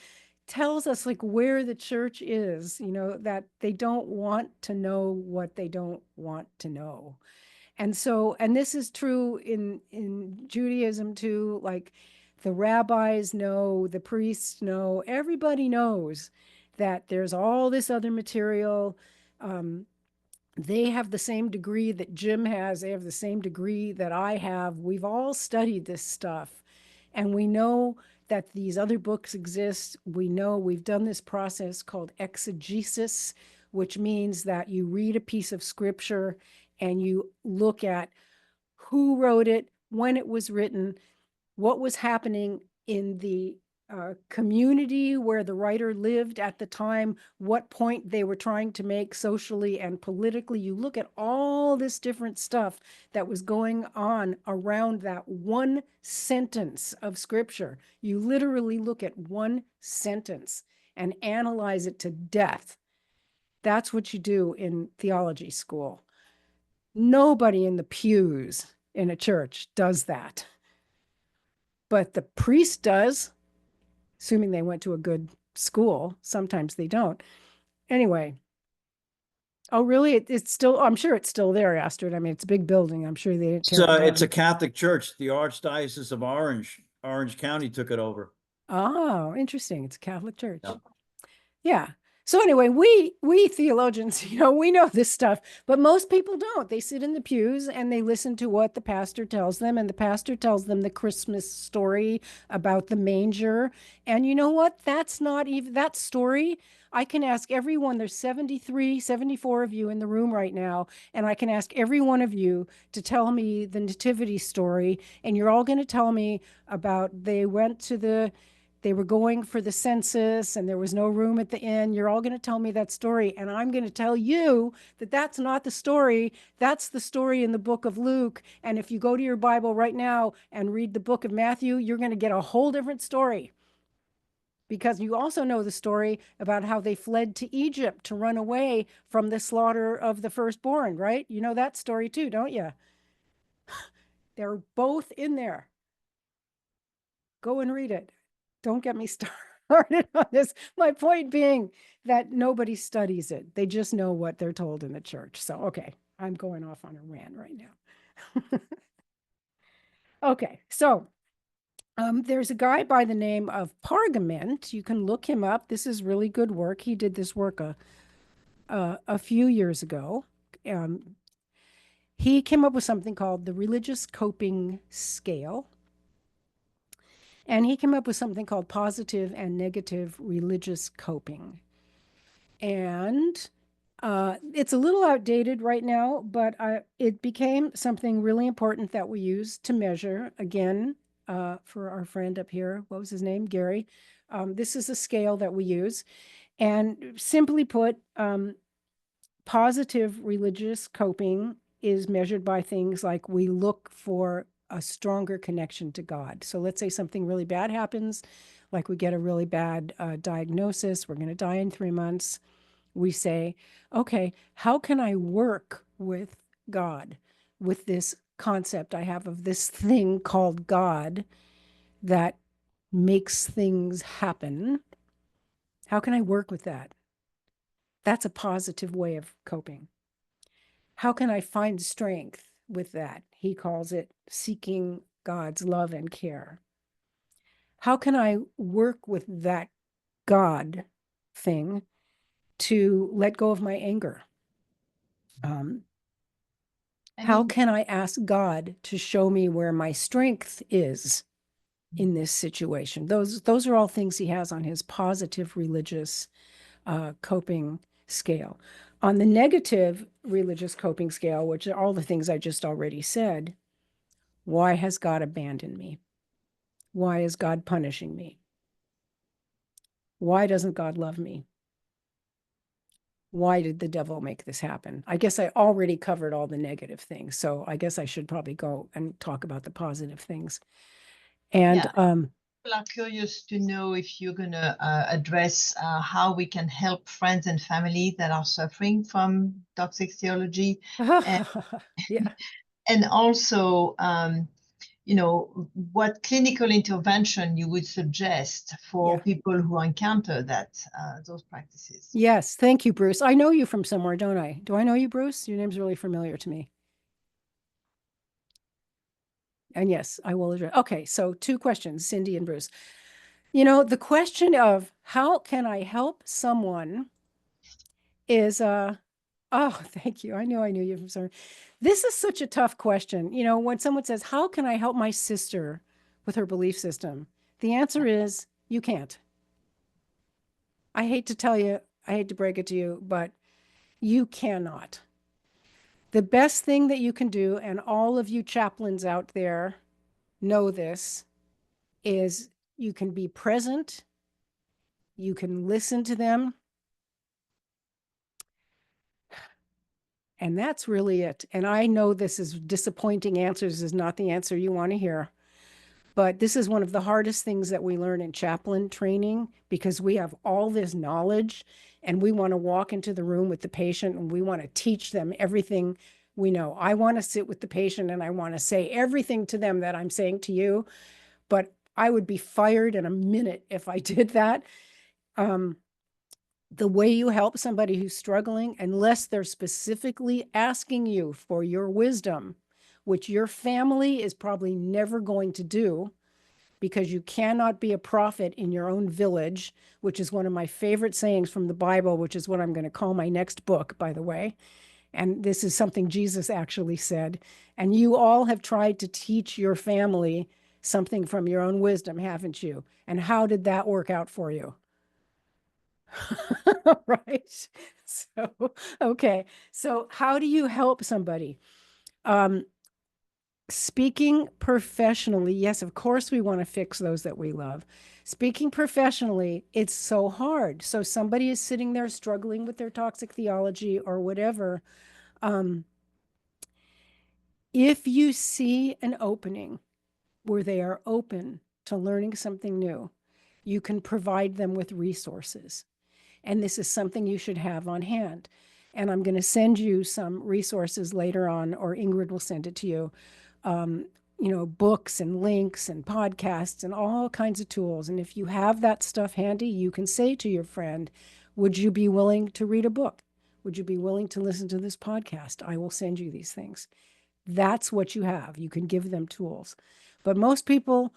tells us like where the church is, that they don't want to know what they don't want to know. And so, and this is true in Judaism too, like the rabbis know, the priests know, everybody knows that there's all this other material. They have the same degree that Jim has. They have the same degree that I have. We've all studied this stuff. And we know that these other books exist. We know we've done this process called exegesis, which means that you read a piece of scripture and you look at who wrote it, when it was written, what was happening in the community where the writer lived at the time, what point they were trying to make socially and politically. You look at all this different stuff that was going on around that one sentence of scripture. You literally look at one sentence and analyze it to death. That's what you do in theology school. Nobody in the pews in a church does that. But the priest does, assuming they went to a good school. Sometimes they don't. Anyway. Oh, really? It's still, I'm sure it's still there, Astrid. I mean, it's a big building. I'm sure they didn't tear it down. It's a Catholic church. The Archdiocese of Orange County took it over. Oh, interesting. It's a Catholic church. Yeah. So anyway, we theologians, we know this stuff, but most people don't. They sit in the pews and they listen to what the pastor tells them, and the pastor tells them the Christmas story about the manger. And you know what? That's not even that story. I can ask everyone, there's 73, 74 of you in the room right now, and I can ask every one of you to tell me the nativity story, and you're all going to tell me about they were going for the census and there was no room at the inn. You're all going to tell me that story. And I'm going to tell you that that's not the story. That's the story in the book of Luke. And if you go to your Bible right now and read the book of Matthew, you're going to get a whole different story. Because you also know the story about how they fled to Egypt to run away from the slaughter of the firstborn, right? You know that story too, don't you? They're both in there. Go and read it. Don't get me started on this. My point being that nobody studies it. They just know what they're told in the church. So, okay, I'm going off on a rant right now. Okay, so there's a guy by the name of Pargament. You can look him up. This is really good work. He did this work a few years ago. He came up with something called the Religious Coping Scale. And he came up with something called positive and negative religious coping. And it's a little outdated right now, but it became something really important that we use to measure, again, for our friend up here, what was his name? Gary. This is a scale that we use. And simply put, positive religious coping is measured by things like we look for a stronger connection to God. So let's say something really bad happens, like we get a really bad diagnosis, we're going to die in 3 months. We say, okay, how can I work with God, with this concept I have of this thing called God that makes things happen? How can I work with that? That's a positive way of coping. How can I find strength with that? He calls it seeking God's love and care. How can I work with that God thing to let go of my anger? How can I ask God to show me where my strength is in this situation? Those are all things he has on his positive religious coping scale. On the negative religious coping scale, which are all the things I just already said, Why has God abandoned me? Why is God punishing me? Why doesn't God love me? Why did the devil make this happen? I guess I already covered all the negative things, so I guess I should probably go and talk about the positive things. And people are curious to know if you're going to address how we can help friends and family that are suffering from toxic theology, yeah, and also what clinical intervention you would suggest for yeah. people who encounter those practices. Yes, thank you, Bruce. I know you from somewhere, don't I? Do I know you, Bruce? Your name's really familiar to me. And yes, I will address. Okay, so 2 questions, Cindy and Bruce. The question of how can I help someone is oh, thank you. I knew you from somewhere. This is such a tough question. When someone says, how can I help my sister with her belief system? The answer is you can't. I hate to tell you, I hate to break it to you, but you cannot. The best thing that you can do, and all of you chaplains out there know this, is you can be present, you can listen to them, and that's really it. And I know this is disappointing answers, is not the answer you want to hear. But this is one of the hardest things that we learn in chaplain training, because we have all this knowledge and we want to walk into the room with the patient and we want to teach them everything we know. I want to sit with the patient and I want to say everything to them that I'm saying to you, but I would be fired in a minute if I did that. The way you help somebody who's struggling, unless they're specifically asking you for your wisdom, which your family is probably never going to do, because you cannot be a prophet in your own village, which is one of my favorite sayings from the Bible, which is what I'm going to call my next book, by the way. And this is something Jesus actually said. And you all have tried to teach your family something from your own wisdom, haven't you? And how did that work out for you? Right. So, okay. So how do you help somebody? Speaking professionally, yes, of course we want to fix those that we love. Speaking professionally, it's so hard. So somebody is sitting there struggling with their toxic theology or whatever. If you see an opening where they are open to learning something new, you can provide them with resources. And this is something you should have on hand. And I'm going to send you some resources later on, or Ingrid will send it to you. Books and links and podcasts and all kinds of tools. And if you have that stuff handy, you can say to your friend, would you be willing to read a book? Would you be willing to listen to this podcast? I will send you these things. That's what you have. You can give them tools. But most people,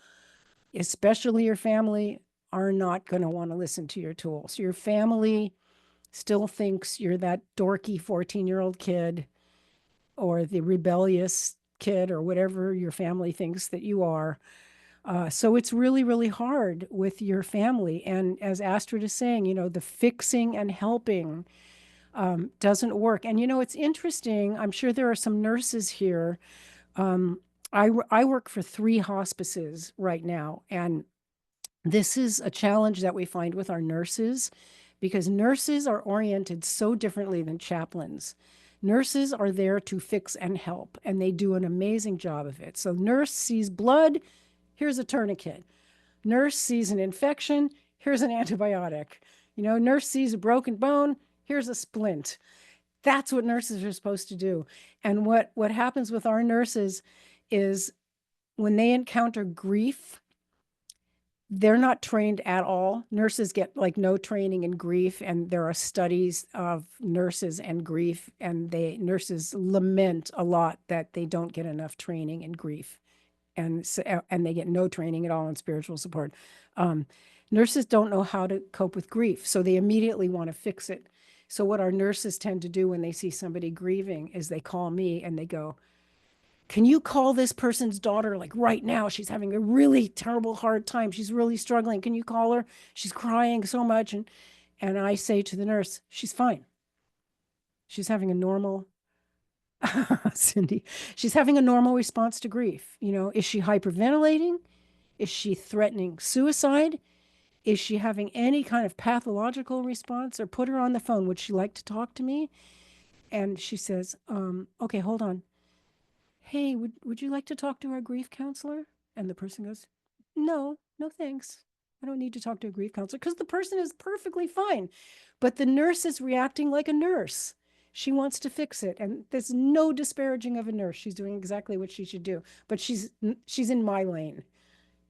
especially your family, are not going to want to listen to your tools. Your family still thinks you're that dorky 14-year-old kid or the rebellious kid or whatever your family thinks that you are. So it's really, really hard with your family. And as Astrid is saying, the fixing and helping doesn't work. And, it's interesting. I'm sure there are some nurses here. I work for 3 hospices right now. And this is a challenge that we find with our nurses, because nurses are oriented so differently than chaplains. Nurses are there to fix and help, and they do an amazing job of it. So nurse sees blood, here's a tourniquet. Nurse sees an infection, here's an antibiotic. Nurse sees a broken bone, here's a splint. That's what nurses are supposed to do. And what happens with our nurses is when they encounter grief, they're not trained at all. Nurses get like no training in grief, and there are studies of nurses and grief, and nurses lament a lot that they don't get enough training in grief, and they get no training at all in spiritual support. Nurses don't know how to cope with grief, so they immediately want to fix it. So what our nurses tend to do when they see somebody grieving is they call me and they go, can you call this person's daughter like right now? She's having a really terrible hard time. She's really struggling. Can you call her? She's crying so much. And I say to the nurse, she's fine. She's having a normal Cindy, she's having a normal response to grief. You know, is she hyperventilating? Is she threatening suicide? Is she having any kind of pathological response? Or put her on the phone. Would she like to talk to me? And she says, okay, hold on. Hey, would you like to talk to our grief counselor? And the person goes, no, no, thanks. I don't need to talk to a grief counselor, because the person is perfectly fine. But the nurse is reacting like a nurse. She wants to fix it. And there's no disparaging of a nurse. She's doing exactly what she should do. But she's in my lane,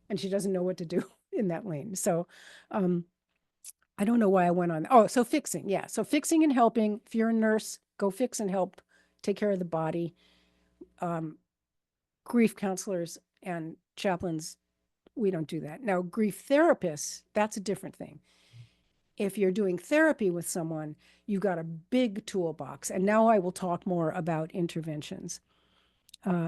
and she doesn't know what to do in that lane. So I don't know why I went on. Oh, so fixing. Yeah. So fixing and helping. If you're a nurse, go fix and help, take care of the body. Grief counselors and chaplains, we don't do that. Now, grief therapists, that's a different thing. If you're doing therapy with someone, you've got a big toolbox. And now I will talk more about interventions.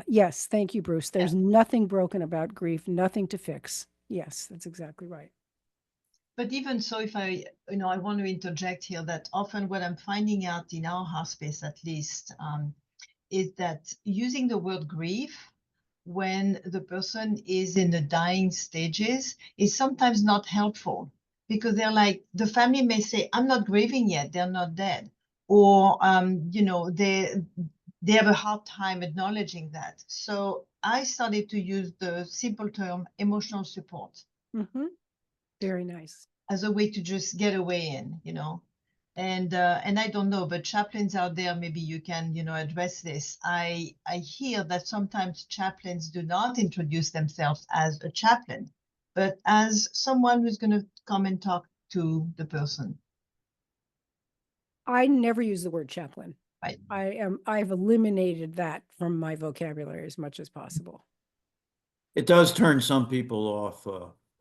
Yes, thank you, Bruce. There's nothing broken about grief, nothing to fix. Yes, that's exactly right. But even so, if I want to interject here that often what I'm finding out in our hospice, at least, is that using the word grief when the person is in the dying stages is sometimes not helpful, because they're like, the family may say, I'm not grieving yet, they're not dead. Or, they have a hard time acknowledging that. So I started to use the simple term emotional support. Mm-hmm. Very nice. As a way to just get away in, and I don't know, but chaplains out there, maybe you can, address this. I hear that sometimes chaplains do not introduce themselves as a chaplain, but as someone who's going to come and talk to the person. I never use the word chaplain. Right. I've eliminated that from my vocabulary as much as possible. It does turn some people off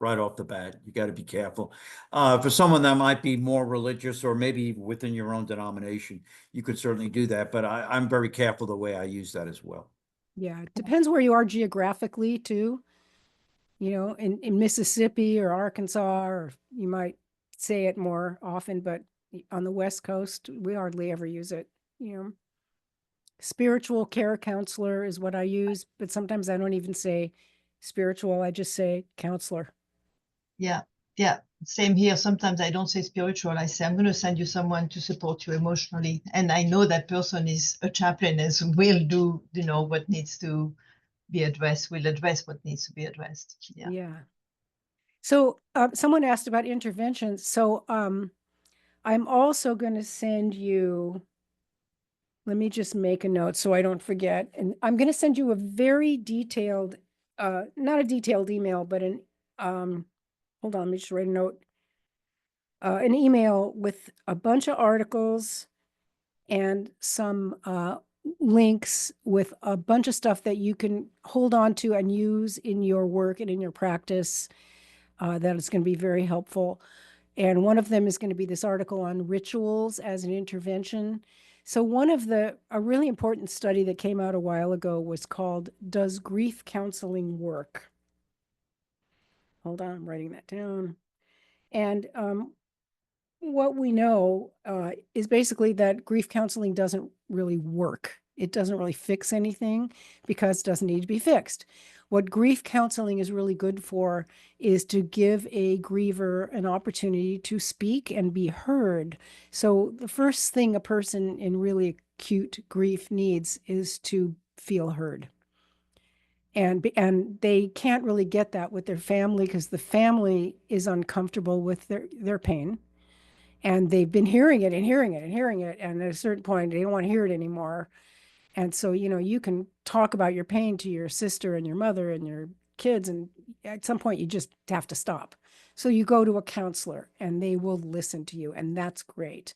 right off the bat. You got to be careful. For someone that might be more religious or maybe within your own denomination, you could certainly do that. But I'm very careful the way I use that as well. Yeah, it depends where you are geographically too. You know, in Mississippi or Arkansas, or you might say it more often, but on the West Coast, we hardly ever use it. You know, spiritual care counselor is what I use, but sometimes I don't even say spiritual, I just say counselor. Yeah. Same here. Sometimes I don't say spiritual. I say, I'm going to send you someone to support you emotionally. And I know that person is a chaplain as will do, what needs to be addressed, will address what needs to be addressed. Yeah. So someone asked about interventions. So I'm also going to send you, let me just make a note so I don't forget. And I'm going to send you a very detailed, not a detailed email, but hold on, let me just write a note. An email with a bunch of articles and some links with a bunch of stuff that you can hold on to and use in your work and in your practice. That is going to be very helpful. And one of them is going to be this article on rituals as an intervention. So a really important study that came out a while ago was called, Does Grief Counseling Work? Hold on, I'm writing that down. And what we know is basically that grief counseling doesn't really work. It doesn't really fix anything because it doesn't need to be fixed. What grief counseling is really good for is to give a griever an opportunity to speak and be heard. So the first thing a person in really acute grief needs is to feel heard. And they can't really get that with their family because the family is uncomfortable with their pain. And they've been hearing it and hearing it and hearing it. And at a certain point, they don't want to hear it anymore. And so, you can talk about your pain to your sister and your mother and your kids. And at some point, you just have to stop. So you go to a counselor and they will listen to you. And that's great.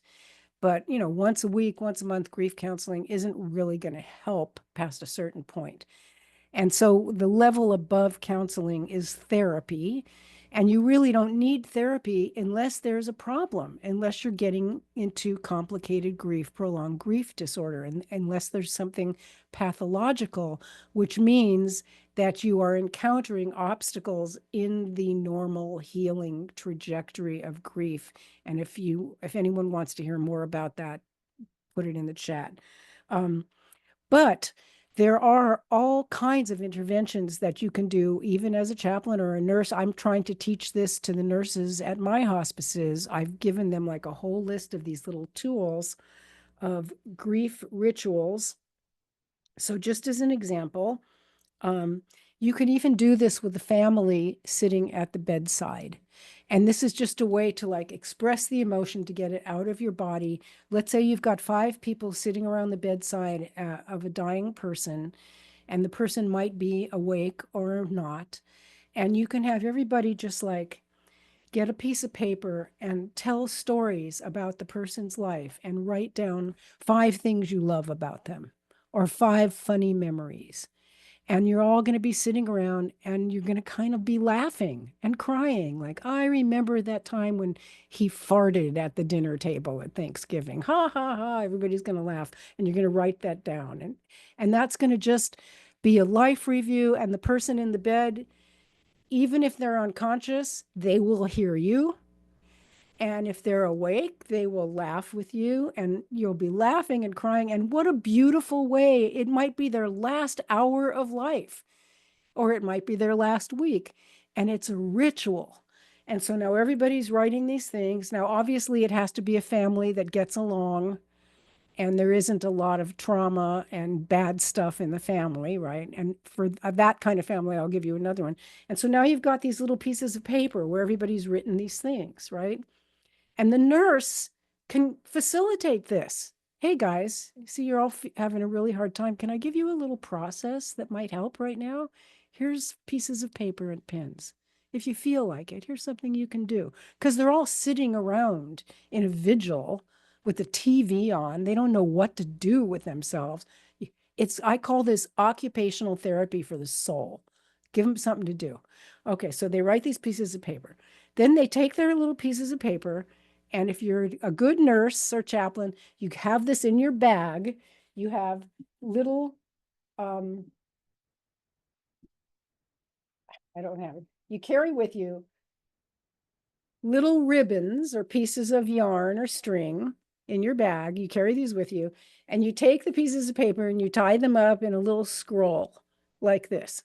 But, once a week, once a month, grief counseling isn't really going to help past a certain point. And so the level above counseling is therapy. And you really don't need therapy unless there's a problem, unless you're getting into complicated grief, prolonged grief disorder, and unless there's something pathological, which means that you are encountering obstacles in the normal healing trajectory of grief. And if anyone wants to hear more about that, put it in the chat. But there are all kinds of interventions that you can do, even as a chaplain or a nurse. I'm trying to teach this to the nurses at my hospices. I've given them like a whole list of these little tools of grief rituals. So just as an example, you can even do this with the family sitting at the bedside. And this is just a way to like express the emotion to get it out of your body. Let's say you've got 5 people sitting around the bedside of a dying person, and the person might be awake or not. And you can have everybody just like get a piece of paper and tell stories about the person's life and write down 5 things you love about them or 5 funny memories. And you're all going to be sitting around and you're going to kind of be laughing and crying. Like, I remember that time when he farted at the dinner table at Thanksgiving. Ha ha ha. Everybody's going to laugh. And you're going to write that down. And that's going to just be a life review. And the person in the bed, even if they're unconscious, they will hear you. And if they're awake, they will laugh with you and you'll be laughing and crying. And what a beautiful way. It might be their last hour of life, or it might be their last week. And it's a ritual. And so now everybody's writing these things. Now, obviously, it has to be a family that gets along and there isn't a lot of trauma and bad stuff in the family, right? And for that kind of family, I'll give you another one. And so now you've got these little pieces of paper where everybody's written these things, right? And the nurse can facilitate this. Hey guys, see you're all having a really hard time. Can I give you a little process that might help right now? Here's pieces of paper and pens. If you feel like it, here's something you can do. Because they're all sitting around in a vigil with the TV on. They don't know what to do with themselves. I call this occupational therapy for the soul. Give them something to do. Okay, so they write these pieces of paper. Then they take their little pieces of paper, and if you're a good nurse or chaplain, you have this in your bag. You have little, I don't have it. You carry with you little ribbons or pieces of yarn or string in your bag. You carry these with you, and you take the pieces of paper and you tie them up in a little scroll like this.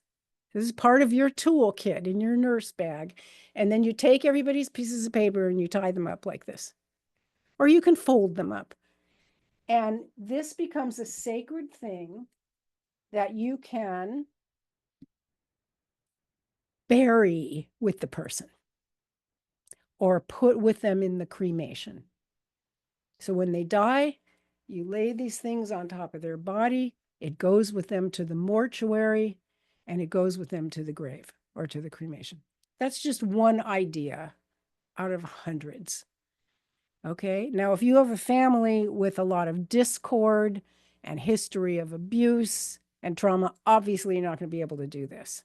This is part of your toolkit in your nurse bag. And then you take everybody's pieces of paper and you tie them up like this. Or you can fold them up. And this becomes a sacred thing that you can bury with the person or put with them in the cremation. So when they die, you lay these things on top of their body. It goes with them to the mortuary and it goes with them to the grave or to the cremation. That's just one idea out of hundreds. Okay. Now, if you have a family with a lot of discord and history of abuse and trauma, obviously you're not going to be able to do this.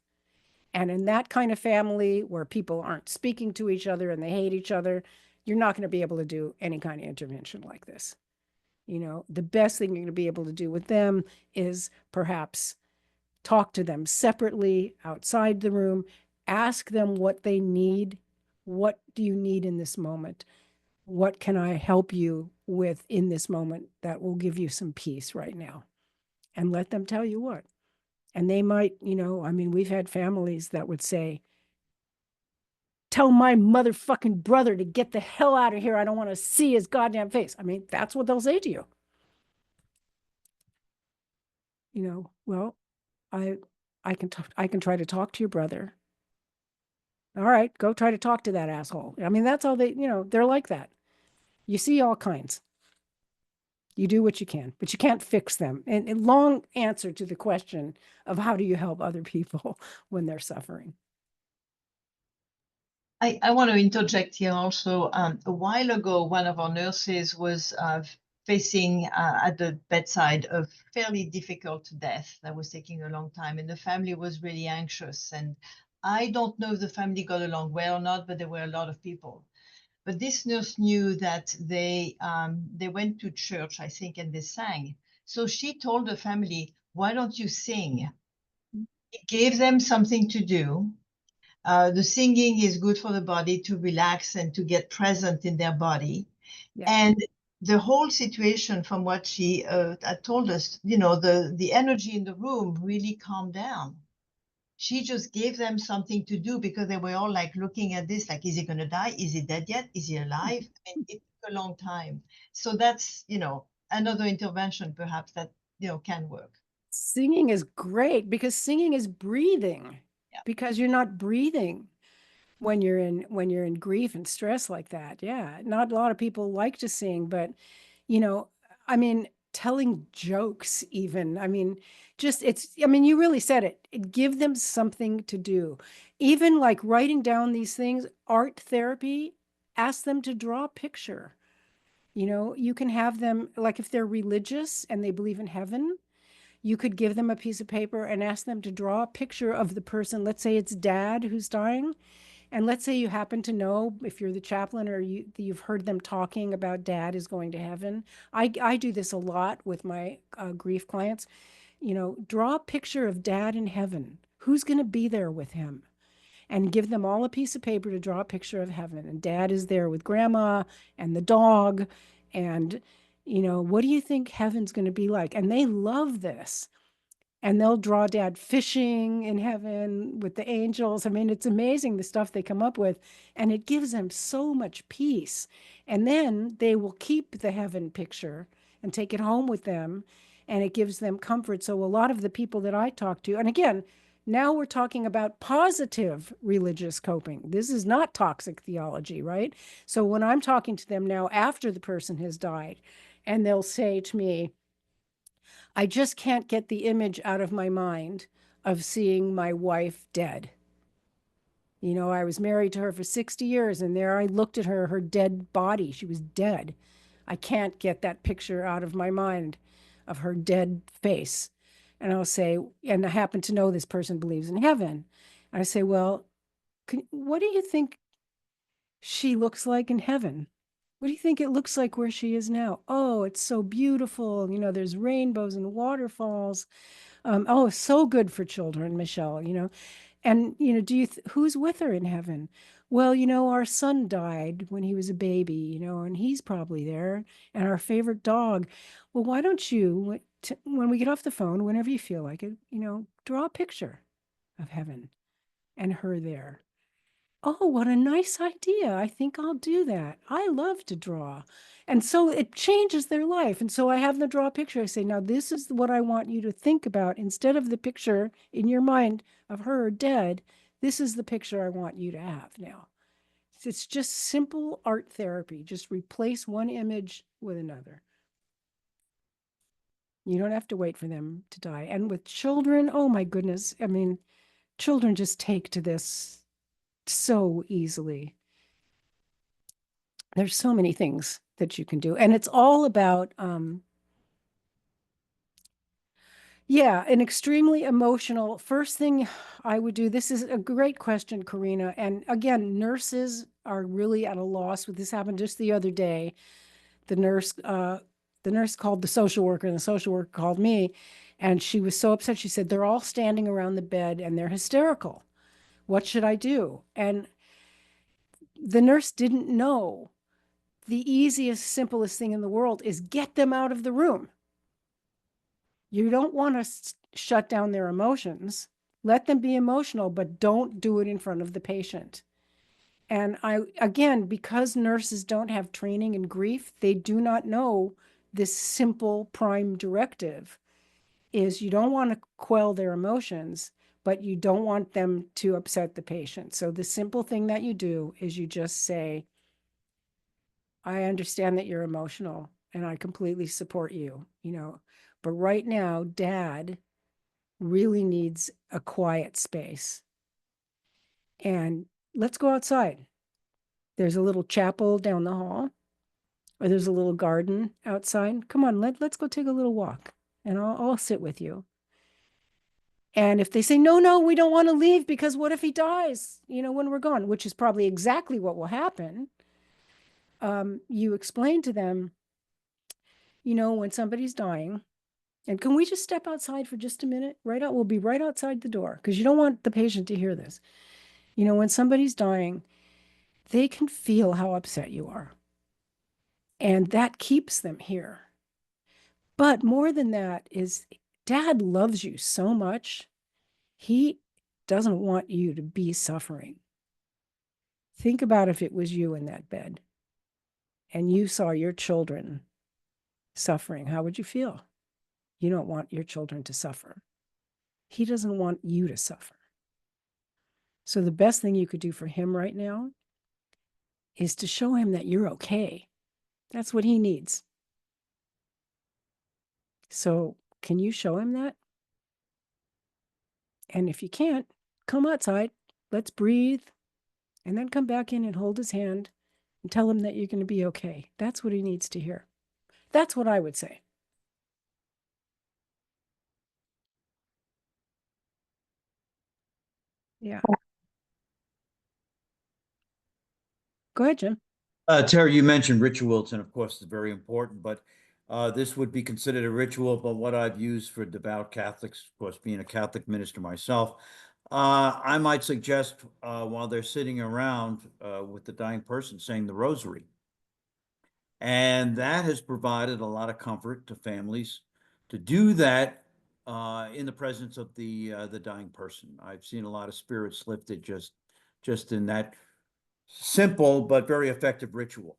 And in that kind of family where people aren't speaking to each other and they hate each other, you're not going to be able to do any kind of intervention like this. You know, the best thing you're going to be able to do with them is perhaps talk to them separately outside the room, ask them what they need. What do you need in this moment? What can I help you with in this moment that will give you some peace right now? And let them tell you what. And they might, you know, I mean, we've had families that would say, tell my motherfucking brother to get the hell out of here. I don't want to see his goddamn face. I mean, that's what they'll say to you. You know, well, I can try to talk to your brother. All right, go try to talk to that asshole. I mean, that's all they, you know, they're like that. You see all kinds. You do what you can, but you can't fix them. And long answer to the question of how do you help other people when they're suffering? I want to interject here also. A while ago, one of our nurses was facing at the bedside a fairly difficult death that was taking a long time, and the family was really anxious. And I don't know if the family got along well or not, but there were a lot of people. But this nurse knew that they went to church, I think, and they sang. So she told the family, "Why don't you sing?" It gave them something to do. The singing is good for the body to relax and to get present in their body. Yeah. And the whole situation, from what she had told us, the energy in the room really calmed down. She just gave them something to do because they were all like looking at this, like, is he going to die? Is he dead yet? Is he alive? I mean, it took a long time. So that's, another intervention perhaps that, can work. Singing is great because singing is breathing. Yeah. Because you're not breathing when you're in grief and stress like that. Yeah. Not a lot of people like to sing, but I mean, telling jokes even. I mean, you really said it. Give them something to do. Even like writing down these things, art therapy, ask them to draw a picture. You can have them, like if they're religious and they believe in heaven, you could give them a piece of paper and ask them to draw a picture of the person. Let's say it's dad who's dying. And let's say you happen to know, if you're the chaplain or you've heard them talking about dad is going to heaven. I do this a lot with my grief clients. Draw a picture of dad in heaven. Who's going to be there with him? And give them all a piece of paper to draw a picture of heaven. And dad is there with grandma and the dog. And, what do you think heaven's going to be like? And they love this. And they'll draw dad fishing in heaven with the angels. I mean, it's amazing the stuff they come up with, and it gives them so much peace. And then they will keep the heaven picture and take it home with them, and it gives them comfort. So a lot of the people that I talk to, and again, now we're talking about positive religious coping. This is not toxic theology, right? So when I'm talking to them now after the person has died, and they'll say to me, I just can't get the image out of my mind of seeing my wife dead. I was married to her for 60 years, and there I looked at her dead body. She was dead. I can't get that picture out of my mind of her dead face. And I'll say, and I happen to know this person believes in heaven. And I say, well, what do you think she looks like in heaven? What do you think it looks like where she is now? Oh, it's so beautiful. There's rainbows and waterfalls. Oh, so good for children, Michelle, And, who's with her in heaven? Well, our son died when he was a baby, and he's probably there. And our favorite dog. Well, why don't you, when we get off the phone, whenever you feel like it, draw a picture of heaven and her there. Oh, what a nice idea. I think I'll do that. I love to draw. And so it changes their life. And so I have them draw a picture. I say, now this is what I want you to think about. Instead of the picture in your mind of her dead, this is the picture I want you to have now. It's just simple art therapy. Just replace one image with another. You don't have to wait for them to die. And with children, oh my goodness. I mean, children just take to this so easily. There's so many things that you can do. And it's all about, an extremely emotional. First thing I would do, this is a great question, Karina. And again, nurses are really at a loss with this. Happened just the other day. The nurse called the social worker, and the social worker called me, and she was so upset. She said, they're all standing around the bed and they're hysterical. What should I do? And the nurse didn't know. The easiest, simplest thing in the world is get them out of the room. You don't want to shut down their emotions. Let them be emotional, but don't do it in front of the patient. And again, because nurses don't have training in grief, they do not know this simple prime directive is you don't want to quell their emotions, but you don't want them to upset the patient. So the simple thing that you do is you just say, I understand that you're emotional and I completely support you, but right now, dad really needs a quiet space. And let's go outside. There's a little chapel down the hall, or there's a little garden outside. Come on, let's go take a little walk, and I'll sit with you. And if they say, no, we don't want to leave because what if he dies, when we're gone, which is probably exactly what will happen. You explain to them, when somebody's dying, and can we just step outside for just a minute? We'll be right outside the door because you don't want the patient to hear this. When somebody's dying, they can feel how upset you are. And that keeps them here. But more than that is Dad loves you so much. He doesn't want you to be suffering. Think about if it was you in that bed and you saw your children suffering. How would you feel? You don't want your children to suffer. He doesn't want you to suffer. So the best thing you could do for him right now is to show him that you're okay. That's what he needs. So can you show him that? And if you can't, come outside, let's breathe, and then come back in and hold his hand and tell him that you're going to be okay. That's what he needs to hear. That's what I would say. Yeah. Go ahead, Jim. Terry, you mentioned rituals, and of course, it's very important, but this would be considered a ritual, but what I've used for devout Catholics, of course, being a Catholic minister myself, I might suggest while they're sitting around with the dying person saying the rosary. And that has provided a lot of comfort to families to do that in the presence of the dying person. I've seen a lot of spirits lifted just in that simple but very effective ritual.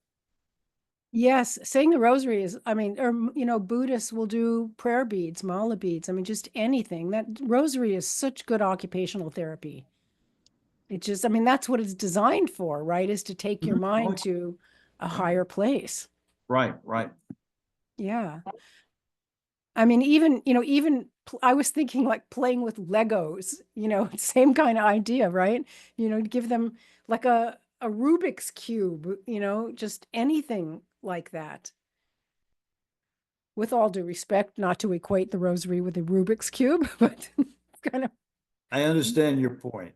Yes, saying the rosary is, I mean, or, Buddhists will do prayer beads, mala beads. I mean, just anything. That rosary is such good occupational therapy. It just, I mean, that's what it's designed for, right? Is to take your mind to a higher place. Right, right. Yeah. I mean, even I was thinking like playing with Legos, same kind of idea, right? Give them like a Rubik's cube, just anything like that. With all due respect, not to equate the rosary with a Rubik's cube, but kind of I understand your point.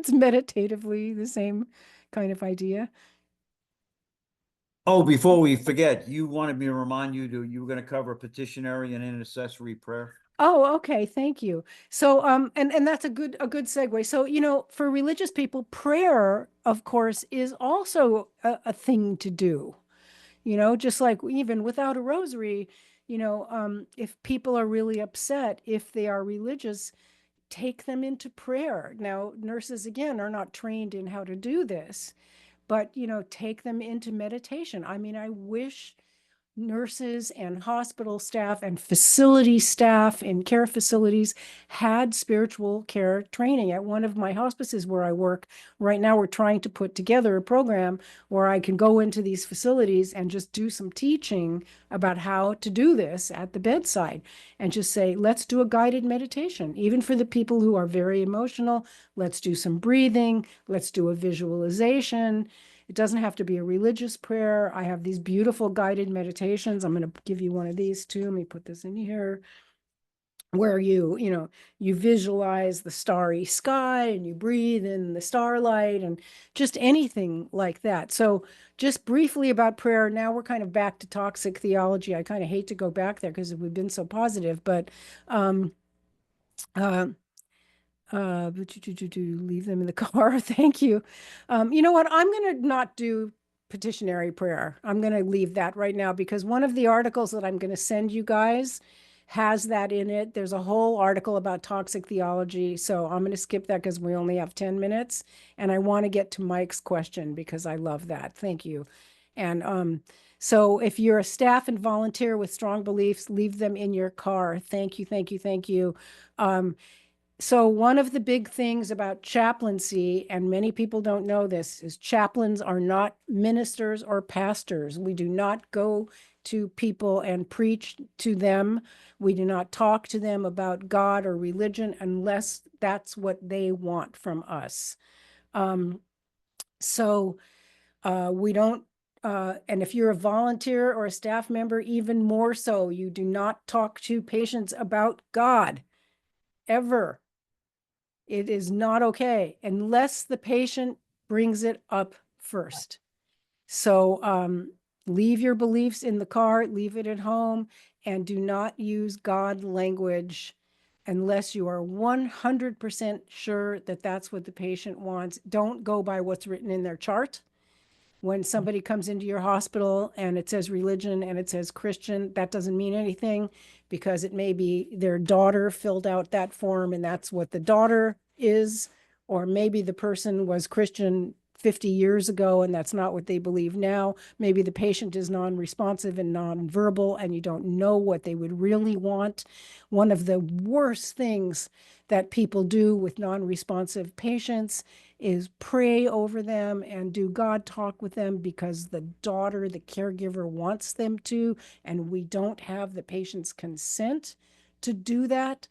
it's meditatively the same kind of idea. Oh, before we forget, you wanted me to remind you were going to cover petitionary and intercessory prayer. Oh, okay. Thank you. So, and that's a good segue. So, for religious people, prayer, of course, is also a thing to do. Just like even without a rosary, if people are really upset, if they are religious, take them into prayer. Now, nurses again are not trained in how to do this, but take them into meditation. I mean, I wish nurses and hospital staff and facility staff in care facilities had spiritual care training. At one of my hospices where I work right now, we're trying to put together a program where I can go into these facilities and just do some teaching about how to do this at the bedside and just say, let's do a guided meditation. Even for the people who are very emotional, let's do some breathing, let's do a visualization. It doesn't have to be a religious prayer. I have these beautiful guided meditations. I'm going to give you one of these too. Let me put this in here, where you visualize the starry sky and you breathe in the starlight and just anything like that. So just briefly about prayer. Now we're kind of back to toxic theology. I kind of hate to go back there because we've been so positive, but leave them in the car. Thank you. You know what? I'm going to not do petitionary prayer. I'm going to leave that right now because one of the articles that I'm going to send you guys has that in it. There's a whole article about toxic theology. So I'm going to skip that because we only have 10 minutes. And I want to get to Mike's question because I love that. Thank you. And so if you're a staff and volunteer with strong beliefs, leave them in your car. Thank you, thank you, thank you. So one of the big things about chaplaincy, and many people don't know this, is chaplains are not ministers or pastors. We do not go to people and preach to them. We do not talk to them about God or religion unless that's what they want from us. So we don't, and if you're a volunteer or a staff member, even more so, you do not talk to patients about God ever. It is not okay unless the patient brings it up first. So leave your beliefs in the car, leave it at home, and do not use God language unless you are 100% sure that that's what the patient wants. Don't go by what's written in their chart. When somebody comes into your hospital and it says religion and it says Christian, that doesn't mean anything, because it may be their daughter filled out that form and that's what the daughter is, or maybe the person was Christian 50 years ago and that's not what they believe now. Maybe the patient is non-responsive and non-verbal and you don't know what they would really want. One of the worst things that people do with non-responsive patients is pray over them and do God talk with them because the daughter, the caregiver, wants them to, and we don't have the patient's consent to do that.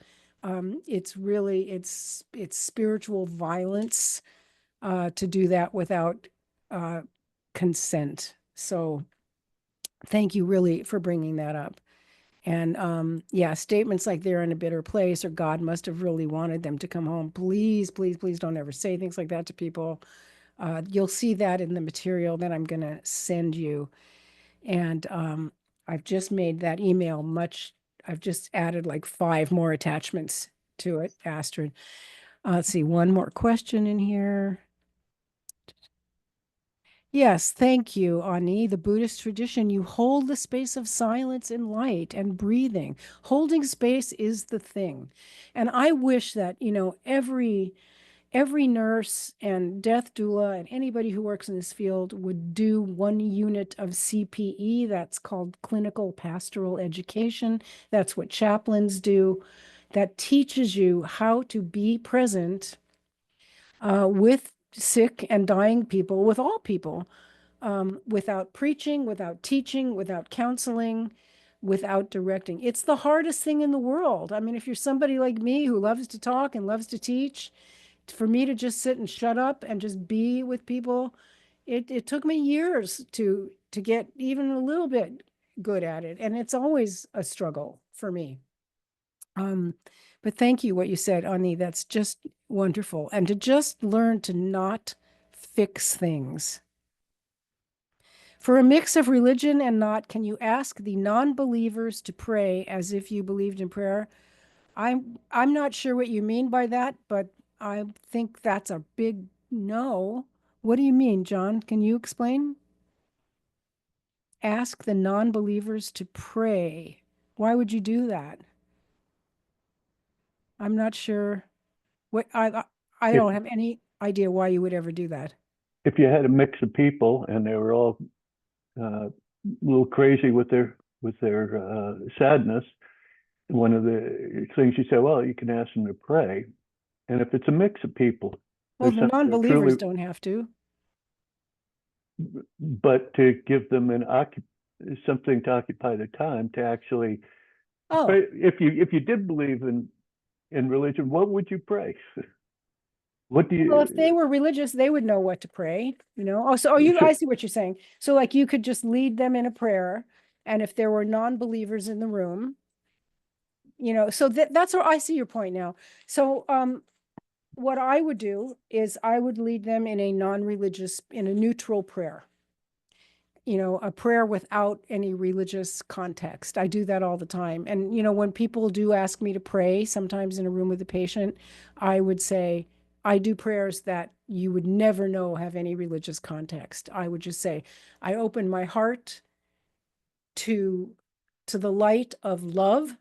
It's really, it's spiritual violence to do that without consent. So thank you really for bringing that up. And yeah, statements like they're in a bitter place or God must have really wanted them to come home. Please, please, please don't ever say things like that to people. You'll see that in the material that I'm going to send you. And I've just made that email I've just added like 5 more attachments to it, Astrid. Let's see, one more question in here. Yes, thank you, Ani. The Buddhist tradition, you hold the space of silence and light and breathing. Holding space is the thing. And I wish that, every nurse and death doula and anybody who works in this field would do 1 unit of CPE. That's called clinical pastoral education. That's what chaplains do. That teaches you how to be present with sick and dying people, with all people, without preaching, without teaching, without counseling, without directing. It's the hardest thing in the world. I mean, if you're somebody like me who loves to talk and loves to teach, for me to just sit and shut up and just be with people, it took me years to get even a little bit good at it. And it's always a struggle for me. But thank you, what you said, Ani. That's just wonderful. And to just learn to not fix things. For a mix of religion and not, can you ask the non-believers to pray as if you believed in prayer? I'm not sure what you mean by that, but I think that's a big no. What do you mean, John? Can you explain? Ask the non-believers to pray. Why would you do that? I'm not sure. What I don't have any idea why you would ever do that. If you had a mix of people and they were all a little crazy with their sadness, one of the things you say, well, you can ask them to pray. And if it's a mix of people, well, the non-believers don't have to. But to give them something to occupy their time to actually. Oh, if you did believe in religion, what would you pray? What do you? Well, if they were religious, they would know what to pray. I see what you're saying. So, like, you could just lead them in a prayer, and if there were non-believers in the room, so that's where I see your point now. So, what I would do is I would lead them in a non-religious, in a neutral prayer. A prayer without any religious context. I do that all the time. And, when people do ask me to pray, sometimes in a room with a patient, I would say, I do prayers that you would never know have any religious context. I would just say, I open my heart to the light of love.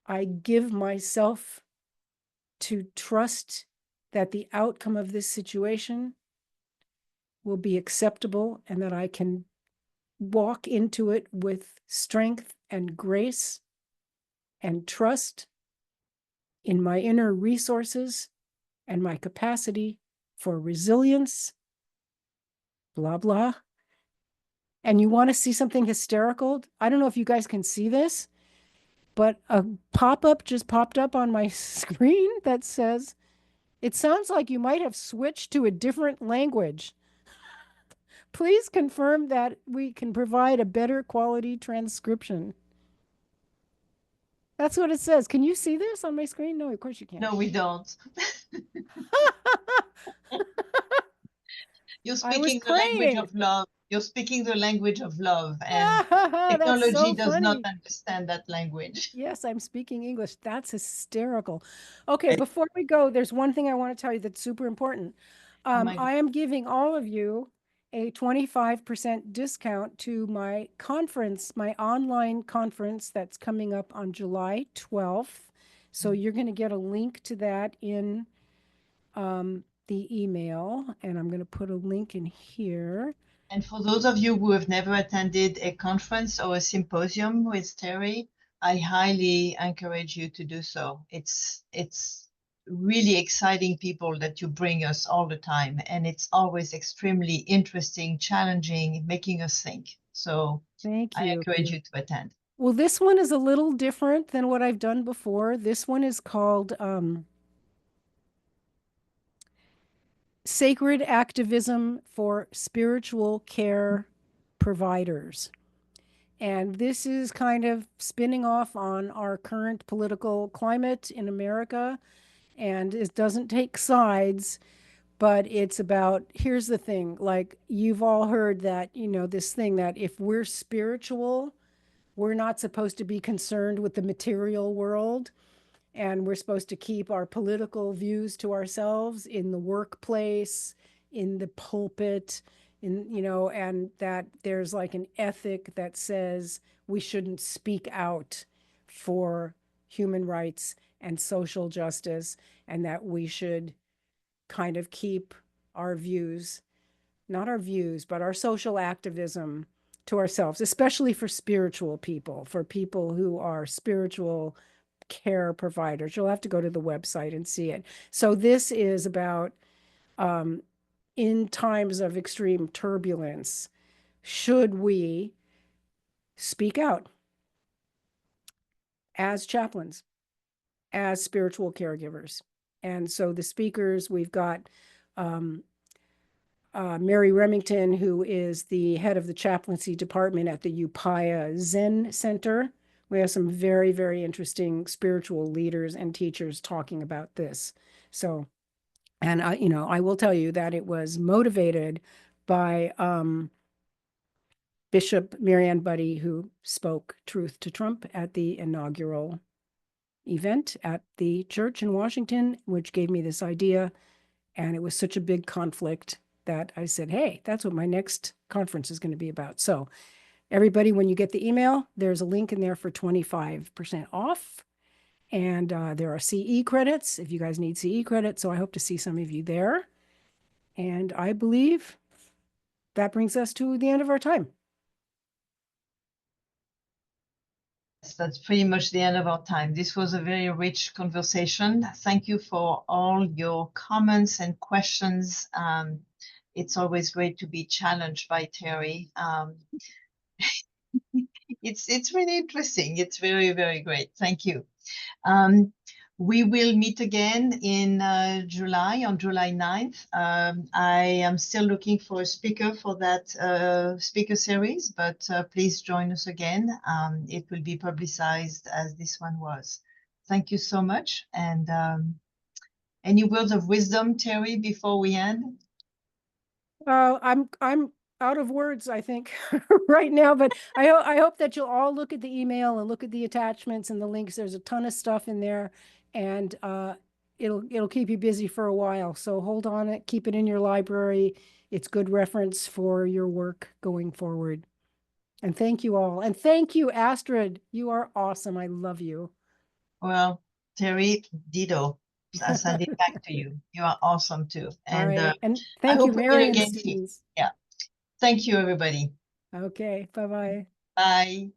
I give myself to trust that the outcome of this situation will be acceptable and that I can walk into it with strength and grace and trust in my inner resources and my capacity for resilience, blah, blah. And you want to see something hysterical? I don't know if you guys can see this, but a pop-up just popped up on my screen that says, it sounds like you might have switched to a different language. Please confirm that we can provide a better quality transcription. That's what it says. Can you see this on my screen? No, of course you can't. No, we don't. You're I was speaking the language praying. of love. You're speaking the language of love, and That's technology so does not funny. understand that language. Yes, I'm speaking English. That's hysterical. Okay, before we go, there's one thing I want to tell you that's super important. my I am giving all of you a 25% discount to my conference, my online conference that's coming up on July 12th. So you're going to get a link to that in the email, and I'm going to put a link in here. And for those of you who have never attended a conference or a symposium with Terri, I highly encourage you to do so. It's really exciting people that you bring us all the time, and it's always extremely interesting, challenging, making us think. So Thank I you. encourage you to attend. Well, this one is a little different than what I've done before. This one is called Sacred Activism for Spiritual Care Providers. And this is kind of spinning off on our current political climate in America. And it doesn't take sides, but it's about, here's the thing, like you've all heard that, you know, this thing that if we're spiritual, we're not supposed to be concerned with the material world. And we're supposed to keep our political views to ourselves in the workplace, in the pulpit, in, you know, and that there's like an ethic that says we shouldn't speak out for human rights and social justice, and that we should kind of keep our views, not our views, but our social activism to ourselves, especially for spiritual people, for people who are spiritual care providers. You'll have to go to the website and see it. So this is about in times of extreme turbulence, should we speak out as chaplains, as spiritual caregivers? And so the speakers, we've got Mary Remington, who is the head of the chaplaincy department at the Upaya Zen Center. We have some very, very interesting spiritual leaders and teachers talking about this. So, and you know, I will tell you that it was motivated by Bishop Marianne Buddy, who spoke truth to Trump at the inaugural event at the church in Washington, which gave me this idea. And it was such a big conflict that I said, hey, that's what my next conference is going to be about. So everybody, when you get the email, there's a link in there for 25% off. And there are CE credits if you guys need CE credits. So I hope to see some of you there. And I believe that brings us to the end of our time. That's pretty much the end of our time. This was a very rich conversation. Thank you for all your comments and questions. It's always great to be challenged by Terri. It's really interesting. It's very, very great. Thank you. We will meet again in July, on July 9th. I am still looking for a speaker for that speaker series, but please join us again. It will be publicized as this one was. Thank you so much. And any words of wisdom, Terri, before we end? I'm out of words, I think, right now, but I hope that you'll all look at the email and look at the attachments and the links. There's a ton of stuff in there, and it'll keep you busy for a while. So hold on it, keep it in your library. It's good reference for your work going forward. And thank you all. And thank you, Astrid. You are awesome. I love you. Well, Terri, ditto. I'll send it back to you. You are awesome too. All And right. And I thank you, hope we Mary meet and again. Stevens. Yeah. Thank you, everybody. Okay. Bye-bye. Bye.